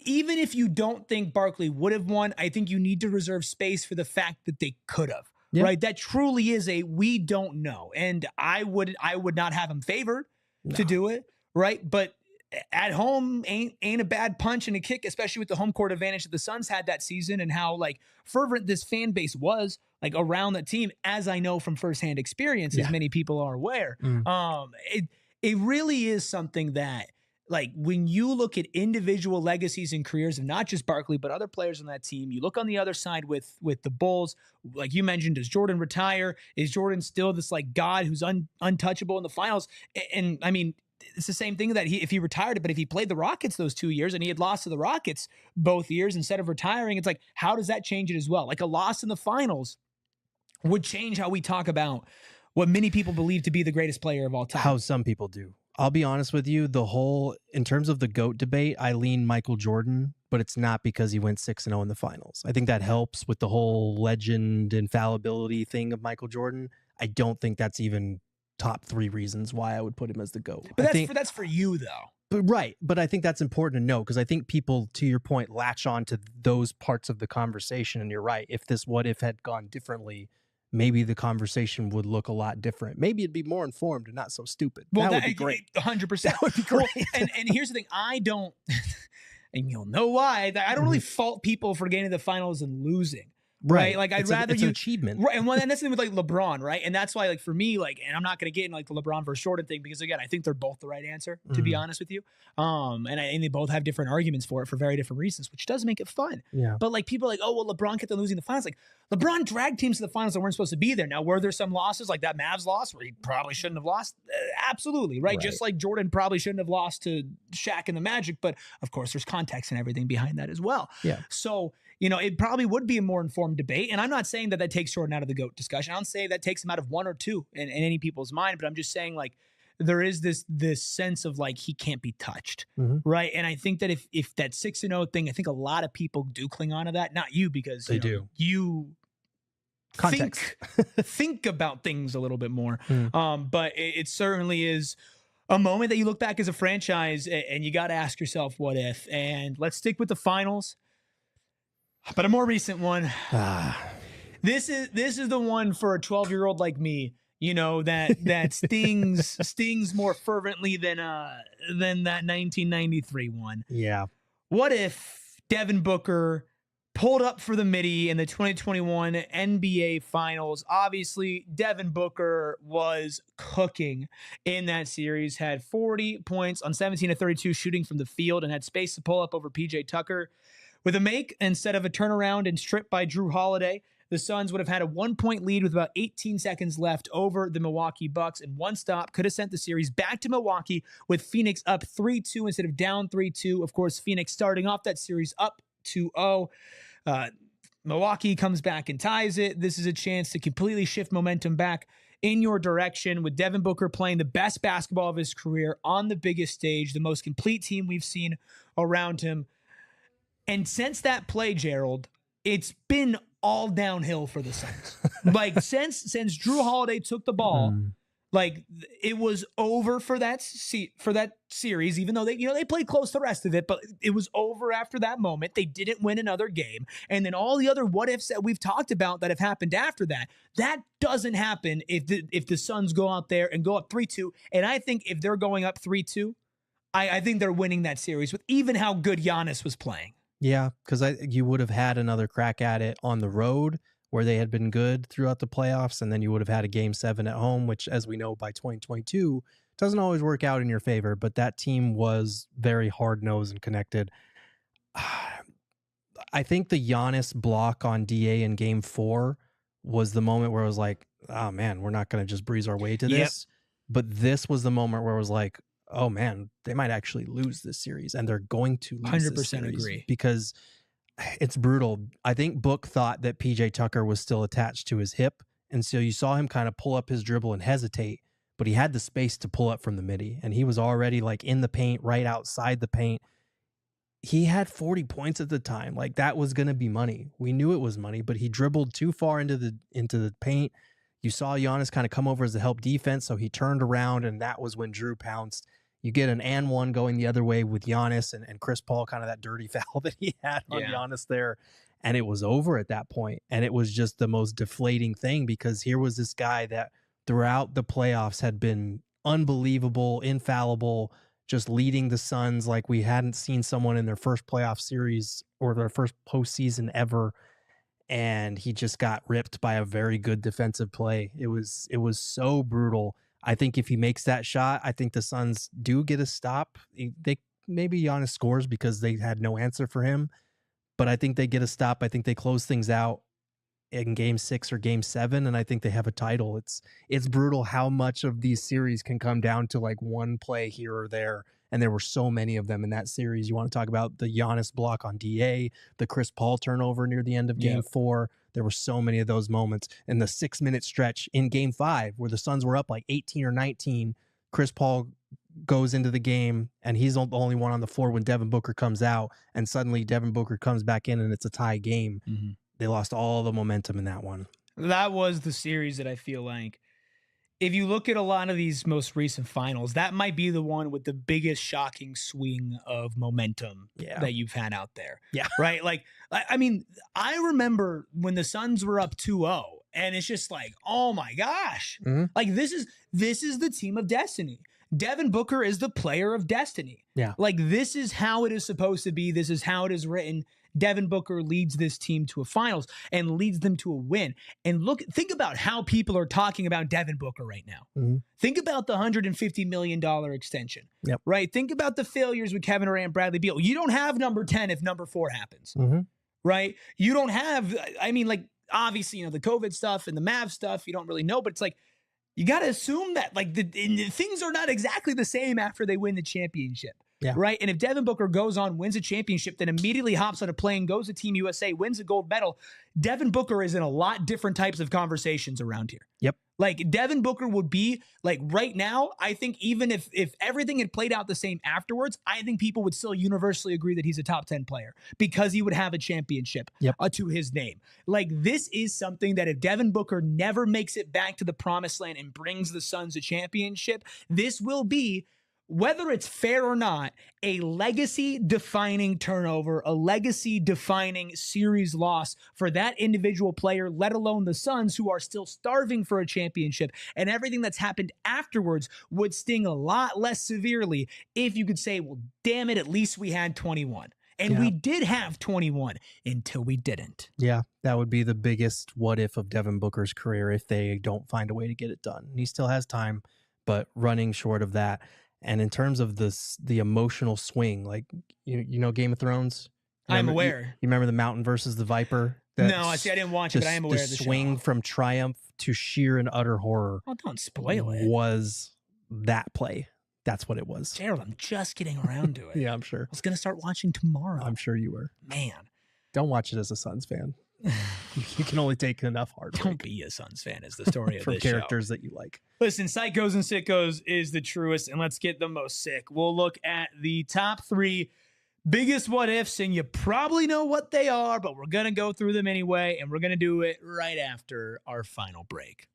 even if you don't think Barkley would have won, I think you need to reserve space for the fact that they could have, right? That truly is we don't know. And I would not have him favored to do it, right? But at home ain't a bad punch and a kick, especially with the home court advantage that the Suns had that season and how like fervent this fan base was like around the team, as I know from firsthand experience, as many people are aware. It really is something that, like, when you look at individual legacies and careers of not just Barkley, but other players on that team, you look on the other side with the Bulls, like you mentioned, does Jordan retire? Is Jordan still this like God who's untouchable in the finals? And I mean, it's the same thing that if he retired, but if he played the Rockets those 2 years and he had lost to the Rockets both years instead of retiring, it's like, how does that change it as well? Like a loss in the finals would change how we talk about what many people believe to be the greatest player of all time. How some people do. I'll be honest with you, in terms of the GOAT debate, I lean Michael Jordan, but it's not because he went 6-0 in the finals. I think that helps with the whole legend infallibility thing of Michael Jordan. I don't think that's even top 3 reasons why I would put him as the GOAT. But that's for you, though. But right. But I think that's important to know because I think people, to your point, latch on to those parts of the conversation. And you're right. If this what if had gone differently, maybe the conversation would look a lot different. Maybe it'd be more informed and not so stupid. Well, that would be great. 100%. That would be great. And here's the thing. I don't, and you'll know why, I don't really fault people for getting to the finals and losing. Right. Like I'd rather it's an achievement. Right. And that's the thing with like LeBron. Right. And that's why, like, for me, like, and I'm not going to get in like the LeBron versus Jordan thing because, again, I think they're both the right answer, to be honest with you. And they both have different arguments for it for very different reasons, which does make it fun. Yeah. But like people are like, oh, well, LeBron kept on losing the finals. Like LeBron dragged teams to the finals that weren't supposed to be there. Now, were there some losses like that Mavs loss where he probably shouldn't have lost? Absolutely. Right. Just like Jordan probably shouldn't have lost to Shaq and the Magic. But of course, there's context and everything behind that as well. Yeah. So, it probably would be a more informed debate. And I'm not saying that takes Jordan out of the GOAT discussion. I don't say that takes him out of 1 or 2 in any people's mind, but I'm just saying, like, there is this sense of like he can't be touched, right? And I think that if that 6-0 thing, I think a lot of people do cling on to that. Not you, because They do. You Context. think about things a little bit more. But it certainly is a moment that you look back as a franchise and you got to ask yourself, what if? And let's stick with the finals, but a more recent one. This is the one for a 12-year-old like me, that stings more fervently than that 1993 one. Yeah. What if Devin Booker pulled up for the midi in the 2021 NBA Finals? Obviously, Devin Booker was cooking in that series, had 40 points on 17 of 32 shooting from the field, and had space to pull up over PJ Tucker. With a make instead of a turnaround and strip by Jrue Holiday, the Suns would have had a 1-point lead with about 18 seconds left over the Milwaukee Bucks, and one stop could have sent the series back to Milwaukee with Phoenix up 3-2 instead of down 3-2. Of course, Phoenix starting off that series up 2-0. Milwaukee comes back and ties it. This is a chance to completely shift momentum back in your direction, with Devin Booker playing the best basketball of his career on the biggest stage, the most complete team we've seen around him. And since that play, Gerald, it's been all downhill for the Suns. Like since Jrue Holiday took the ball, like it was over for that series, even though they played close the rest of it, but it was over after that moment. They didn't win another game. And then all the other what ifs that we've talked about that have happened after that doesn't happen if the Suns go out there and go up 3-2. And I think if they're going up 3-2, I think they're winning that series with even how good Giannis was playing. Yeah, because you would have had another crack at it on the road where they had been good throughout the playoffs, and then you would have had a Game 7 at home, which, as we know, by 2022, doesn't always work out in your favor, but that team was very hard-nosed and connected. I think the Giannis block on DA in Game 4 was the moment where I was like, oh, man, we're not going to just breeze our way to this. Yep. But this was the moment where I was like, oh man, they might actually lose this series, and they're going to lose 100% agree, because it's brutal. I think Book thought that PJ Tucker was still attached to his hip, and so you saw him kind of pull up his dribble and hesitate, but he had the space to pull up from the midi, and he was already like in the paint, right outside the paint. He had 40 points at the time. Like that was going to be money. We knew it was money, but he dribbled too far into the paint. You saw Giannis kind of come over as a help defense, so he turned around, and that was when Jrue pounced. You get an and one going the other way with Giannis and Chris Paul, kind of that dirty foul that he had on Giannis there. And it was over at that point. And it was just the most deflating thing, because here was this guy that throughout the playoffs had been unbelievable, infallible, just leading the Suns like we hadn't seen someone in their first playoff series or their first postseason ever. And he just got ripped by a very good defensive play. It was so brutal. I think if he makes that shot, I think the Suns do get a stop. They maybe Giannis scores because they had no answer for him, but I think they get a stop. I think they close things out in Game 6 or Game 7, and I think they have a title. It's brutal how much of these series can come down to like one play here or there, and there were so many of them in that series. You want to talk about the Giannis block on DA, the Chris Paul turnover near the end of Game 4. There were so many of those moments. In the 6-minute stretch in Game 5, where the Suns were up like 18 or 19, Chris Paul goes into the game, and he's the only one on the floor when Devin Booker comes out, and suddenly Devin Booker comes back in, and it's a tie game. Mm-hmm. They lost all the momentum in that one. That was the series that I feel like, if you look at a lot of these most recent finals, that might be the one with the biggest shocking swing of momentum that you've had out there. Yeah. Right? Like, I mean, I remember when the Suns were up 2-0, and it's just like, oh my gosh. Mm-hmm. Like, this is the team of destiny. Devin Booker is the player of destiny. Yeah. Like, this is how it is supposed to be. This is how it is written. Devin Booker leads this team to a finals and leads them to a win. And think about how people are talking about Devin Booker right now. Mm-hmm. Think about the $150 million extension, right? Think about the failures with Kevin Durant, Bradley Beal. You don't have number 10 if number 4 happens, right? You don't have, I mean, like, obviously, the COVID stuff and the Mavs stuff, you don't really know, but it's like, you got to assume that like things are not exactly the same after they win the championship. Yeah. Right? And if Devin Booker goes on, wins a championship, then immediately hops on a plane, goes to Team USA, wins a gold medal, Devin Booker is in a lot different types of conversations around here. Yep. Like Devin Booker would be like right now, I think even if everything had played out the same afterwards, I think people would still universally agree that he's a top 10 player because he would have a championship to his name. Like this is something that if Devin Booker never makes it back to the promised land and brings the Suns a championship, this will be, whether it's fair or not, a legacy-defining turnover, a legacy-defining series loss for that individual player, let alone the Suns, who are still starving for a championship. And everything that's happened afterwards would sting a lot less severely if you could say, well, damn it, at least we had 21. And we did have 21 until we didn't. Yeah, that would be the biggest what-if of Devin Booker's career if they don't find a way to get it done. He still has time, but running short of that. And in terms of the emotional swing, like, you know Game of Thrones? I'm aware. You remember the Mountain versus the Viper? No, I didn't watch it, but I am aware of the swing from triumph to sheer and utter horror. Oh, don't spoil it. Was that play. That's what it was. Gerald, I'm just getting around to it. Yeah, I'm sure. I was going to start watching tomorrow. I'm sure you were. Man. Don't watch it as a Suns fan. You can only take enough heartbreak. Don't be a Suns fan is the story of from this characters show. That you like. Listen, Psychos and Sickos is the truest, and let's get the most sick. We'll look at the top 3 biggest what-ifs, and you probably know what they are, but we're going to go through them anyway, and we're going to do it right after our final break.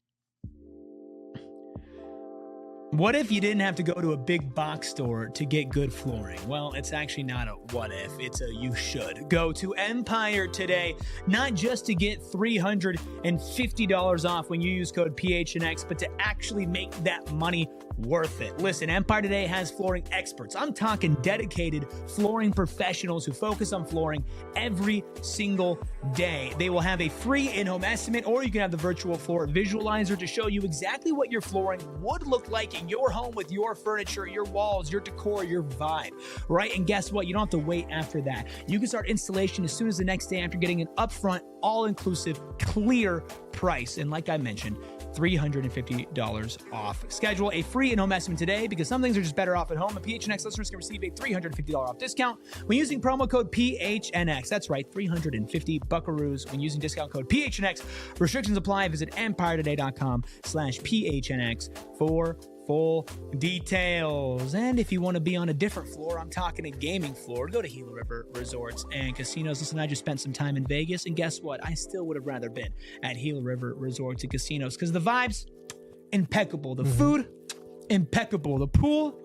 What if you didn't have to go to a big box store to get good flooring? Well, it's actually not a what if, it's a you should. Go to Empire today, not just to get $350 off when you use code PHNX, but to actually make that money worth it. Listen, Empire today has flooring experts. I'm talking dedicated flooring professionals who focus on flooring every single day. They will have a free in-home estimate, or you can have the virtual floor visualizer to show you exactly what your flooring would look like in your home with your furniture, your walls, your decor, your vibe, right? And guess what? You don't have to wait after that. You can start installation as soon as the next day after getting an upfront, all-inclusive, clear price. And like I mentioned, $350 off. Schedule a free in-home estimate today because some things are just better off at home. And PHNX listeners can receive a $350 off discount when using promo code PHNX. That's right, 350 buckaroos when using discount code PHNX. Restrictions apply. Visit empiretoday.com/PHNX for full details. And if you want to be on a different floor, I'm talking a gaming floor, go to Gila River Resorts and Casinos. Listen, I just spent some time in Vegas, and guess what? I still would have rather been at Gila River Resorts and Casinos because the vibes, impeccable. The food, impeccable. The pool,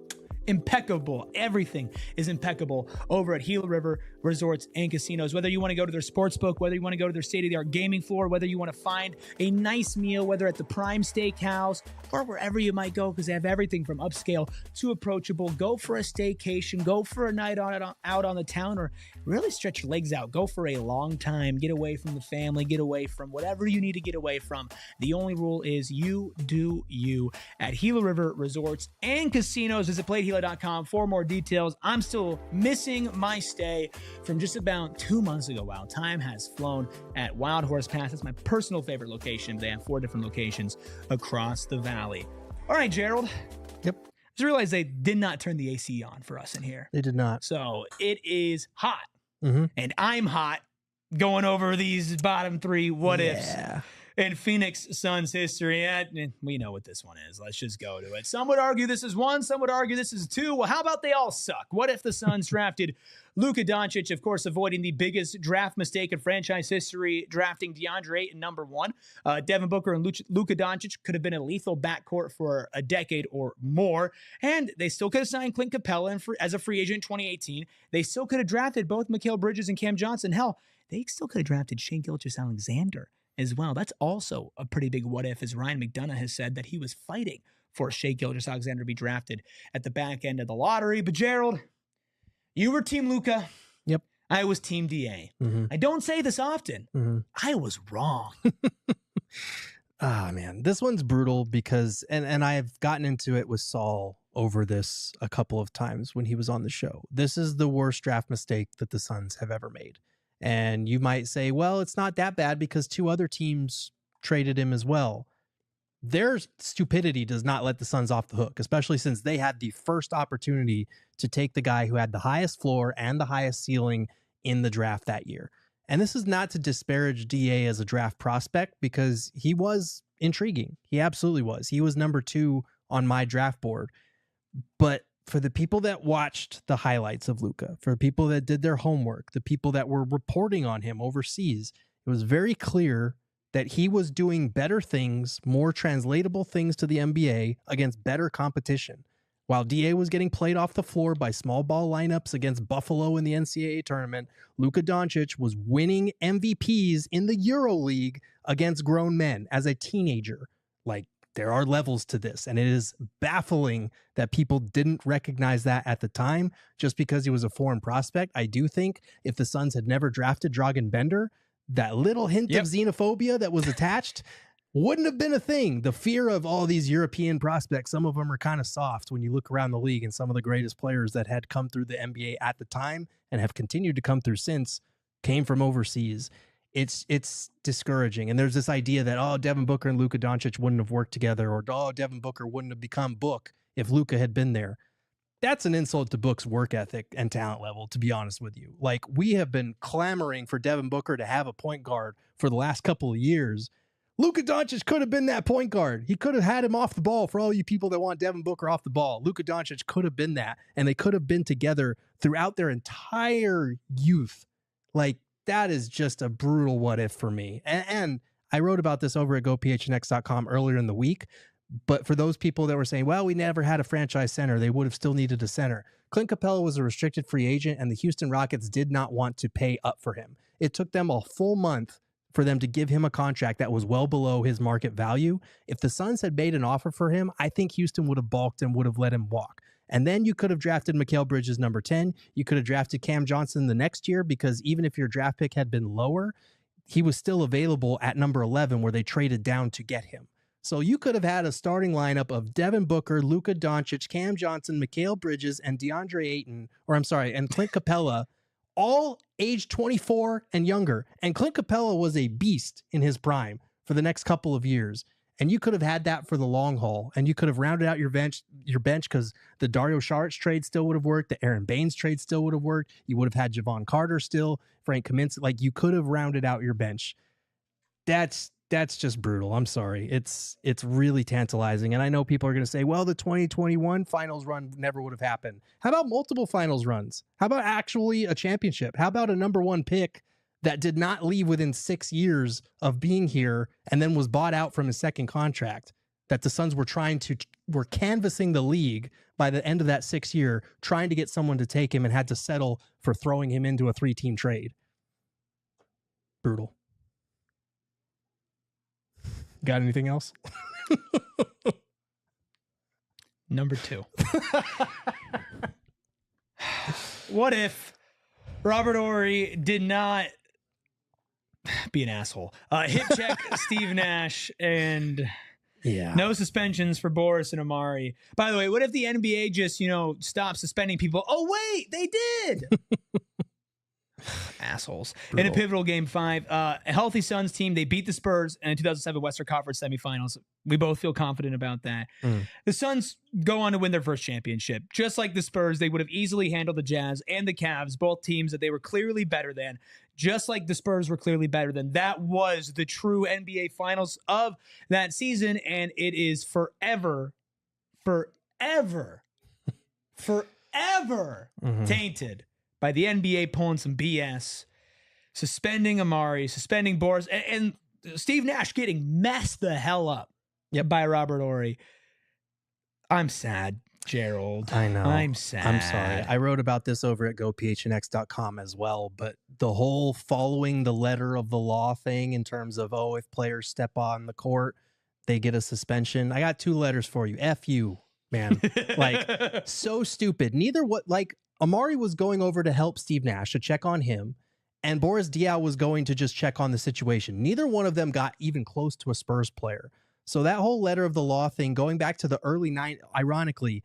impeccable. Everything is impeccable over at Gila River Resorts and Casinos. Whether you want to go to their sports book, whether you want to go to their state-of-the-art gaming floor, whether you want to find a nice meal, whether at the Prime Steakhouse or wherever you might go, because they have everything from upscale to approachable. Go for a staycation, go for a night out on the town, or really stretch your legs out. Go for a long time. Get away from the family, get away from whatever you need to get away from. The only rule is you do you at Gila River Resorts and Casinos. Visit PlayGila.com for more details. I'm still missing my stay from just about 2 months ago. Wow, time has flown at Wild Horse Pass. That's my personal favorite location. They have 4 different locations across the valley. All right, Gerald. Yep. I just realized they did not turn the AC on for us in here. They did not. So it is hot. And I'm hot going over these bottom 3 what-ifs in Phoenix Suns history. And we know what this one is. Let's just go to it. Some would argue this is 1. Some would argue this is 2. Well, how about they all suck? What if the Suns drafted Luka Doncic, of course, avoiding the biggest draft mistake in franchise history, drafting DeAndre Ayton number 1. Devin Booker and Luka Doncic could have been a lethal backcourt for a decade or more. And they still could have signed Clint Capella as a free agent in 2018. They still could have drafted both Mikal Bridges and Cam Johnson. Hell, they still could have drafted Shai Gilgeous-Alexander as well. That's also a pretty big what if, as Ryan McDonough has said that he was fighting for Shai Gilgeous-Alexander to be drafted at the back end of the lottery. But Gerald, you were Team Luka. Yep. I was Team DA. I don't say this often. I was wrong. Man, this one's brutal because, and I've gotten into it with Saul over this a couple of times when he was on the show. This is the worst draft mistake that the Suns have ever made. And you might say, well, it's not that bad because 2 other teams traded him as well. their stupidity does not let the Suns off the hook, especially since they had the first opportunity to take the guy who had the highest floor and the highest ceiling in the draft that year. And this is not to disparage DA as a draft prospect, because he was intriguing. He absolutely was. He was number 2 on my draft board. But for the people that watched the highlights of Luka, for the people that did their homework, the people that were reporting on him overseas, it was very clear that he was doing better things, more translatable things to the NBA against better competition. While DA was getting played off the floor by small ball lineups against Buffalo in the NCAA tournament, Luka Doncic was winning MVPs in the EuroLeague against grown men as a teenager. Like, there are levels to this, and it is baffling that people didn't recognize that at the time just because he was a foreign prospect. I do think if the Suns had never drafted Dragan Bender, that little hint of xenophobia that was attached wouldn't have been a thing. The fear of all these European prospects, some of them are kind of soft when you look around the league, and some of the greatest players that had come through the NBA at the time and have continued to come through since came from overseas. It's discouraging. And there's this idea that, oh, Devin Booker and Luka Doncic wouldn't have worked together, or, oh, Devin Booker wouldn't have become Book if Luka had been there. That's an insult to Book's work ethic and talent level, to be honest with you. Like, we have been clamoring for Devin Booker to have a point guard for the last couple of years. Luka Doncic could have been that point guard. He could have had him off the ball. For all you people that want Devin Booker off the ball, Luka Doncic could have been that, and they could have been together throughout their entire youth. Like, that is just a brutal what if for me. And I wrote about this over at gophnx.com earlier in the week. But for those people that were saying, well, we never had a franchise center, they would have still needed a center. Clint Capella was a restricted free agent, and the Houston Rockets did not want to pay up for him. It took them a full month for them to give him a contract that was well below his market value. If the Suns had made an offer for him, I think Houston would have balked and would have let him walk. And then you could have drafted Mikal Bridges number 10. You could have drafted Cam Johnson the next year, because even if your draft pick had been lower, he was still available at number 11 where they traded down to get him. So you could have had a starting lineup of Devin Booker, Luka Doncic, Cam Johnson, Mikal Bridges, and and Clint Capella, all age 24 and younger. And Clint Capella was a beast in his prime for the next couple of years. And you could have had that for the long haul, and you could have rounded out your bench because the Dario Saric trade still would have worked. The Aaron Baines trade still would have worked. You would have had Javon Carter still, Frank Kaminsky. Like, you could have rounded out your bench. That's just brutal. I'm sorry. It's really tantalizing. And I know people are going to say, well, the 2021 finals run never would have happened. How about multiple finals runs? How about actually a championship? How about a number 1 pick that did not leave within 6 years of being here and then was bought out from his second contract, that the Suns were canvassing the league by the end of that 6th year, trying to get someone to take him, and had to settle for throwing him into a 3-team trade. Brutal. Got anything else? Number 2. What if Robert Horry did not be an asshole? Hip check Steve Nash, and no suspensions for Boris and Amari. By the way, what if the NBA just, stopped suspending people? Oh, wait, they did. Assholes. Brutal. In a pivotal game 5, a healthy Suns team, they beat the Spurs in the 2007 Western Conference semifinals. We both feel confident about that. The Suns go on to win their first championship. Just like the Spurs, they would have easily handled the Jazz and the Cavs, both teams that they were clearly better than. Just like the Spurs were clearly better than. That was the true NBA Finals of that season, and it is forever tainted by the NBA pulling some BS, suspending Amari, suspending Boris, and Steve Nash getting messed the hell up by Robert Horry. I'm sad, Gerald. I know. I'm sad. I'm sorry. I wrote about this over at gophnx.com as well, but the whole following the letter of the law thing in terms of, if players step on the court, they get a suspension. I got 2 letters for you. F you, man. Like, so stupid. Amari was going over to help Steve Nash, to check on him, and Boris Diaw was going to just check on the situation. Neither one of them got even close to a Spurs player. So that whole letter of the law thing, going back to the early 90s, ironically,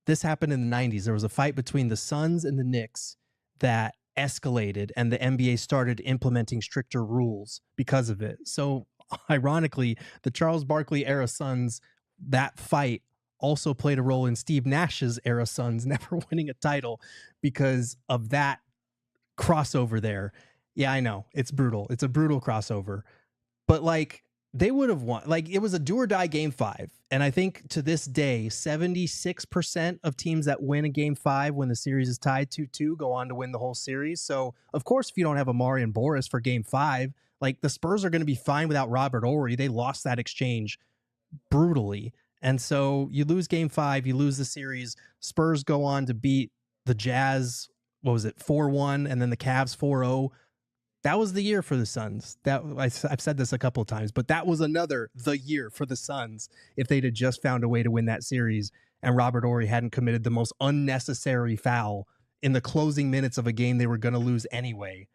this happened in the 90s. There was a fight between the Suns and the Knicks that escalated, and the NBA started implementing stricter rules because of it. So ironically, the Charles Barkley era Suns, that fight also played a role in Steve Nash's era Suns never winning a title because of that crossover there. Yeah, I know. It's brutal. It's a brutal crossover. But like, they would have won. Like, it was a do or die game 5. And I think to this day, 76% of teams that win a game 5 when the series is tied 2-2 go on to win the whole series. So, of course, if you don't have Amari and Boris for game 5, like, the Spurs are going to be fine without Robert Horry. They lost that exchange brutally. And so you lose game 5, you lose the series. Spurs go on to beat the Jazz, 4-1, and then the Cavs 4-0. That was the year for the Suns. I've said this a couple of times, but that was the year for the Suns if they'd have just found a way to win that series and Robert Horry hadn't committed the most unnecessary foul in the closing minutes of a game they were going to lose anyway.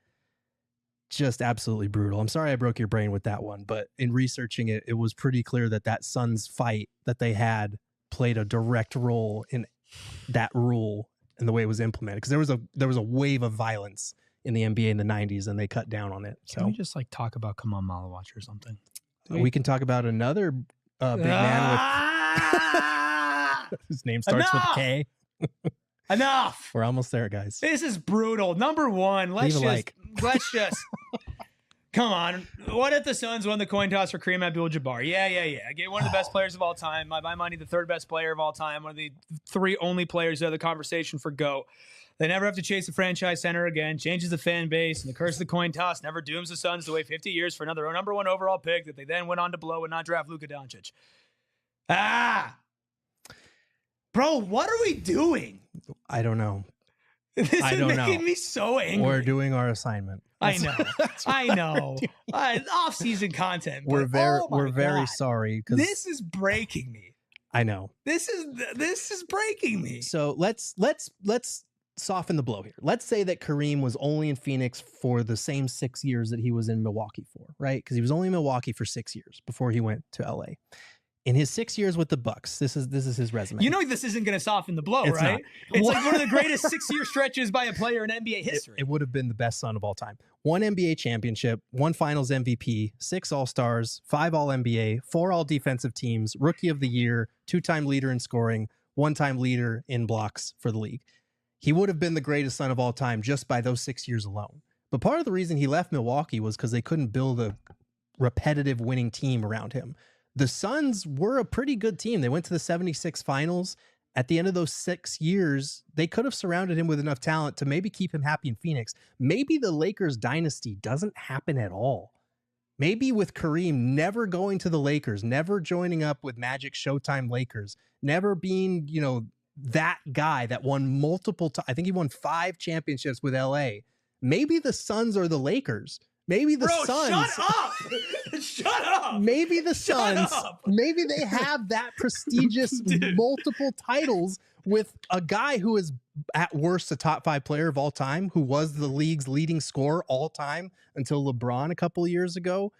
Just absolutely brutal. I'm sorry I broke your brain with that one, but in researching it, it was pretty clear that Suns fight that they had played a direct role in that rule and the way it was implemented, because there was a wave of violence in the NBA in the 90s, and they cut down on it. So can we just like talk about Come On Malawatch or something? We can talk about another big man with his name starts with K. Enough. We're almost there, guys. This is brutal. Number one, let's just come on. What if the Suns won the coin toss for Kareem Abdul-Jabbar? Yeah. Get one of the best players of all time. By my money, the third best player of all time. One of the 3 only players out of the conversation for GOAT. They never have to chase the franchise center again, changes the fan base, and the curse of the coin toss never dooms the Suns to wait 50 years for another number 1 overall pick that they then went on to blow and not draft Luka Doncic. Bro, what are we doing? I don't know. This is making me so angry. We're doing our assignment. I know. Off-season content. We're very sorry. This is breaking me. I know. This is breaking me. So let's soften the blow here. Let's say that Kareem was only in Phoenix for the same 6 years that he was in Milwaukee for, right? Because he was only in Milwaukee for 6 years before he went to LA. In his 6 years with the Bucks, this is his resume. You know this isn't going to soften the blow, it's right? Not. It's like one of the greatest 6-year stretches by a player in NBA history. It would have been the best Sun of all time. 1 NBA championship, 1 Finals MVP, 6 All-Stars, 5 All-NBA, 4 All-Defensive teams, Rookie of the Year, 2-time leader in scoring, 1-time leader in blocks for the league. He would have been the greatest Sun of all time just by those 6 years alone. But part of the reason he left Milwaukee was because they couldn't build a repetitive winning team around him. The Suns were a pretty good team. They went to the 76 finals. At the end of those 6 years, they could have surrounded him with enough talent to maybe keep him happy in Phoenix. Maybe the Lakers dynasty doesn't happen at all. Maybe with Kareem never going to the Lakers, never joining up with Magic Showtime Lakers, never being, that guy that won multiple times. I think he won 5 championships with LA. Maybe the Suns are the Lakers. Maybe the Suns. Shut up! Shut up! Maybe the Suns. Maybe they have that prestigious multiple titles with a guy who is at worst a top 5 player of all time, who was the league's leading scorer all time until LeBron a couple of years ago.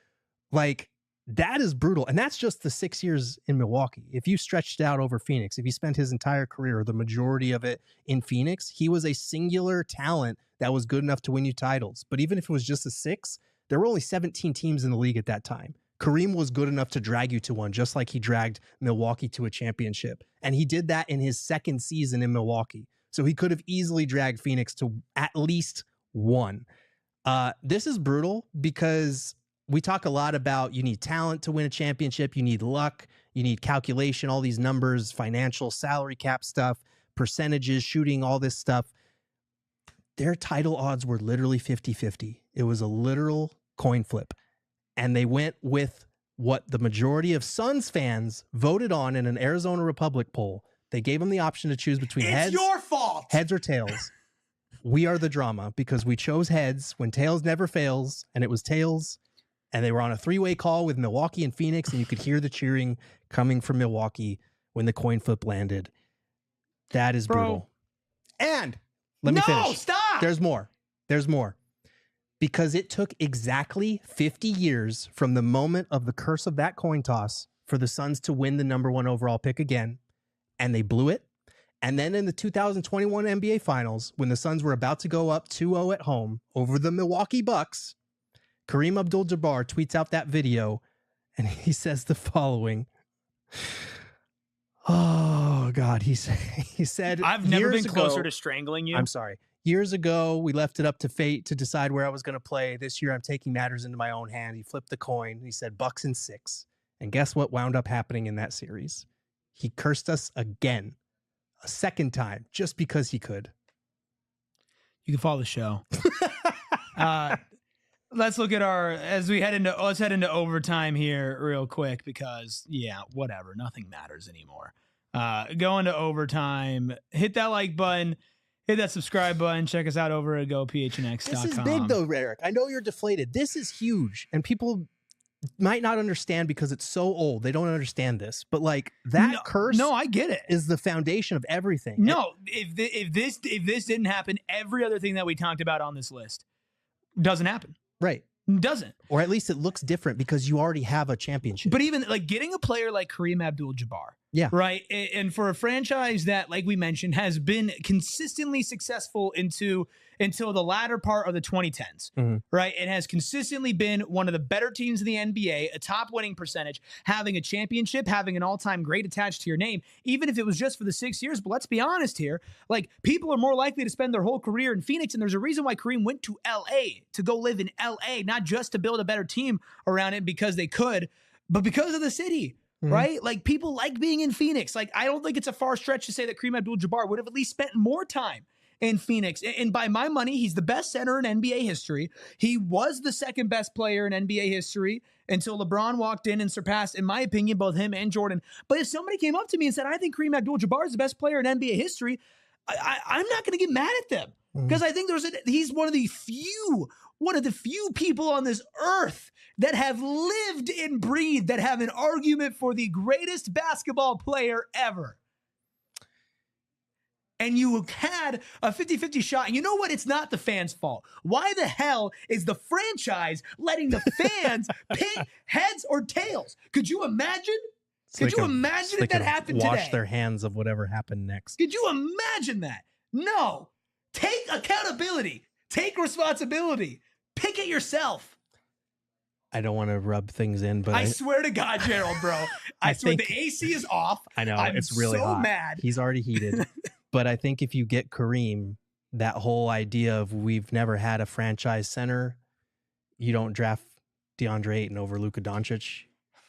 Like, that is brutal. And that's just the 6 years in Milwaukee. If you stretched out over Phoenix, if he spent his entire career, or the majority of it in Phoenix, he was a singular talent that was good enough to win you titles. But even if it was just a 6, there were only 17 teams in the league at that time. Kareem was good enough to drag you to one, just like he dragged Milwaukee to a championship. And he did that in his 2nd season in Milwaukee. So he could have easily dragged Phoenix to at least 1. This is brutal because we talk a lot about you need talent to win a championship. You need luck. You need calculation, all these numbers, financial, salary cap stuff, percentages, shooting, all this stuff. Their title odds were literally 50-50. It was a literal coin flip. And they went with what the majority of Suns fans voted on in an Arizona Republic poll. They gave them the option to choose between it's your fault. Heads or tails. We are the drama because we chose heads when tails never fails, and it was tails. And they were on a 3-way call with Milwaukee and Phoenix, and you could hear the cheering coming from Milwaukee when the coin flip landed. That is brutal. And let me finish. Stop. There's more. Because it took exactly 50 years from the moment of the curse of that coin toss for the Suns to win the number 1 overall pick again, and they blew it. And then in the 2021 NBA Finals, when the Suns were about to go up 2-0 at home over the Milwaukee Bucks, Kareem Abdul-Jabbar tweets out that video And he says the following. Oh, God. He said, I've never been closer to strangling you. I'm sorry. Years ago, we left it up to fate to decide where I was going to play. This year, I'm taking matters into my own hand. He flipped the coin. He said, Bucks in 6. And guess what wound up happening in that series? He cursed us again, a second time, just because he could. You can follow the show. Let's look at let's head into overtime here real quick because, yeah, whatever. Nothing matters anymore. Go into overtime. Hit that like button. Hit that subscribe button. Check us out over at gophnx.com. This is big, though, Erik. I know you're deflated. This is huge. And people might not understand because it's so old. They don't understand this. But, like, that curse I get it. Is the foundation of everything. No, if this didn't happen, every other thing that we talked about on this list doesn't happen. Right. Doesn't. Or at least it looks different because you already have a championship. But even like getting a player like Kareem Abdul-Jabbar. Yeah. Right. And for a franchise that, like we mentioned, has been consistently successful until the latter part of the 2010s. Mm-hmm. Right. It has consistently been one of the better teams in the NBA, a top winning percentage, having a championship, having an all-time great attached to your name, even if it was just for the 6 years. But let's be honest here. Like, people are more likely to spend their whole career in Phoenix. And there's a reason why Kareem went to LA to go live in LA, not just to build a better team around it because they could, but because of the city. Right? Like, people like being in Phoenix. Like, I don't think it's a far stretch to say that Kareem Abdul-Jabbar would have at least spent more time in Phoenix. And by my money, he's the best center in NBA history. He was the second best player in NBA history until LeBron walked in and surpassed, in my opinion, both him and Jordan. But if somebody came up to me and said, I think Kareem Abdul-Jabbar is the best player in NBA history, I'm not going to get mad at them. Because I think he's one of the few people on this earth that have lived and breathed, that have an argument for the greatest basketball player ever. And you had a 50-50 shot. And you know what? It's not the fans' fault. Why the hell is the franchise letting the fans pick heads or tails? Could you imagine? Could you imagine if that happened today? Wash their hands of whatever happened next. Could you imagine that? No. Take accountability. Take responsibility. Pick it yourself. I don't want to rub things in, but I swear to God, Gerald, bro. I swear the AC is off. I know. It's really hot. Mad. He's already heated. But I think if you get Kareem, that whole idea of we've never had a franchise center, you don't draft DeAndre Ayton over Luka Doncic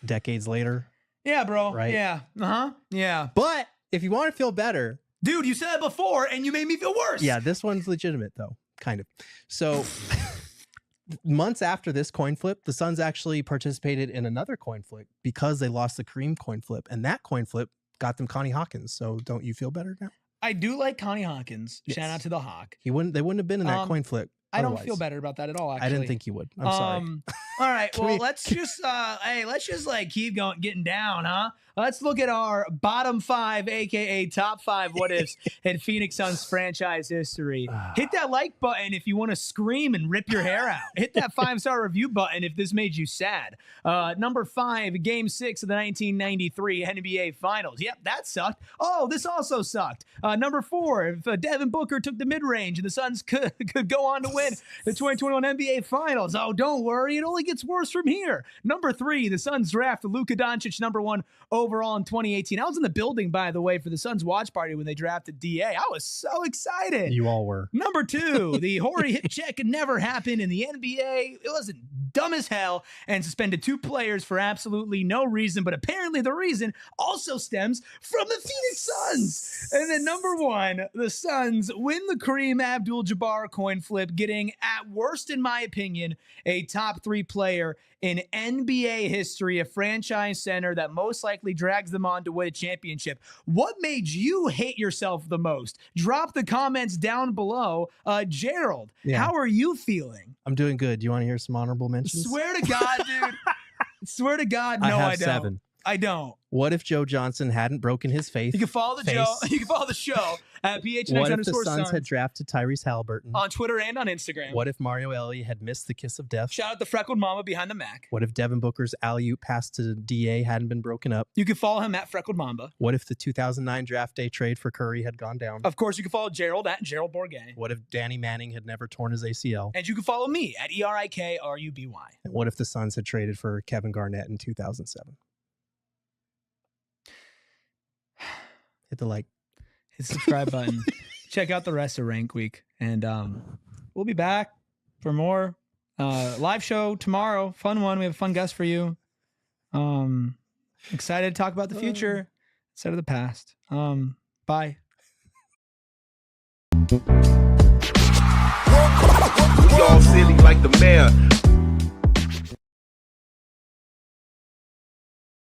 decades later. Yeah, bro. Right? Yeah. Uh-huh. Yeah. But if you want to feel better. Dude, you said that before and you made me feel worse. Yeah, this one's legitimate, though. Kind of. So months after this coin flip, the Suns actually participated in another coin flip because they lost the Kareem coin flip. And that coin flip got them Connie Hawkins. So don't you feel better now? I do like Connie Hawkins. Yes. Shout out to the Hawk. They wouldn't have been in that coin flip. I don't feel better about that at all, actually. I didn't think you would. I'm sorry. All right. Well, let's just like keep getting down, huh? Let's look at our bottom 5, aka top 5 what ifs in Phoenix Suns franchise history. Hit that like button if you want to scream and rip your hair out. Hit that 5-star review button if this made you sad. Number 5, Game 6 of the 1993 NBA Finals. Yep, that sucked. Oh, this also sucked. Number 4, if Devin Booker took the mid-range and the Suns could go on to win the 2021 NBA Finals. Oh, don't worry. It only gets worse from here. Number 3, the Suns draft Luka Doncic number 1 overall in 2018. I was in the building, by the way, for the Suns watch party when they drafted DA. I was so excited. You all were. Number 2, the Horry hit check never happened in the NBA. It wasn't dumb as hell and suspended 2 players for absolutely no reason, but apparently the reason also stems from the Phoenix Suns. And then number 1, the Suns win the Kareem Abdul-Jabbar coin flip, getting, at worst in my opinion, a top 3 player in NBA history, a franchise center that most likely drags them on to win a championship. What made you hate yourself the most? Drop the comments down below. Gerald, how are you feeling? I'm doing good. Do you want to hear some honorable mentions? Swear to God, dude. Swear to God, no, I don't. 7. I don't. What if Joe Johnson hadn't broken his faith? You can follow You can follow the show at PHNX What if the _ Suns had drafted Tyrese Halliburton? On Twitter and on Instagram. What if Mario Elliott had missed the kiss of death? Shout out the freckled mama behind the Mac. What if Devin Booker's alley-oop pass to DA hadn't been broken up? You can follow him at freckled mamba. What if the 2009 draft day trade for Curry had gone down? Of course, you can follow Gerald at Gerald Bourguet. What if Danny Manning had never torn his ACL? And you can follow me at ERIKRUBY. And what if the Suns had traded for Kevin Garnett in 2007? Hit the like. Hit the subscribe button. Check out the rest of Rank Week. And we'll be back for more. Live show tomorrow. Fun one. We have a fun guest for you. Excited to talk about the future instead of the past. Bye. We all silly like the mayor.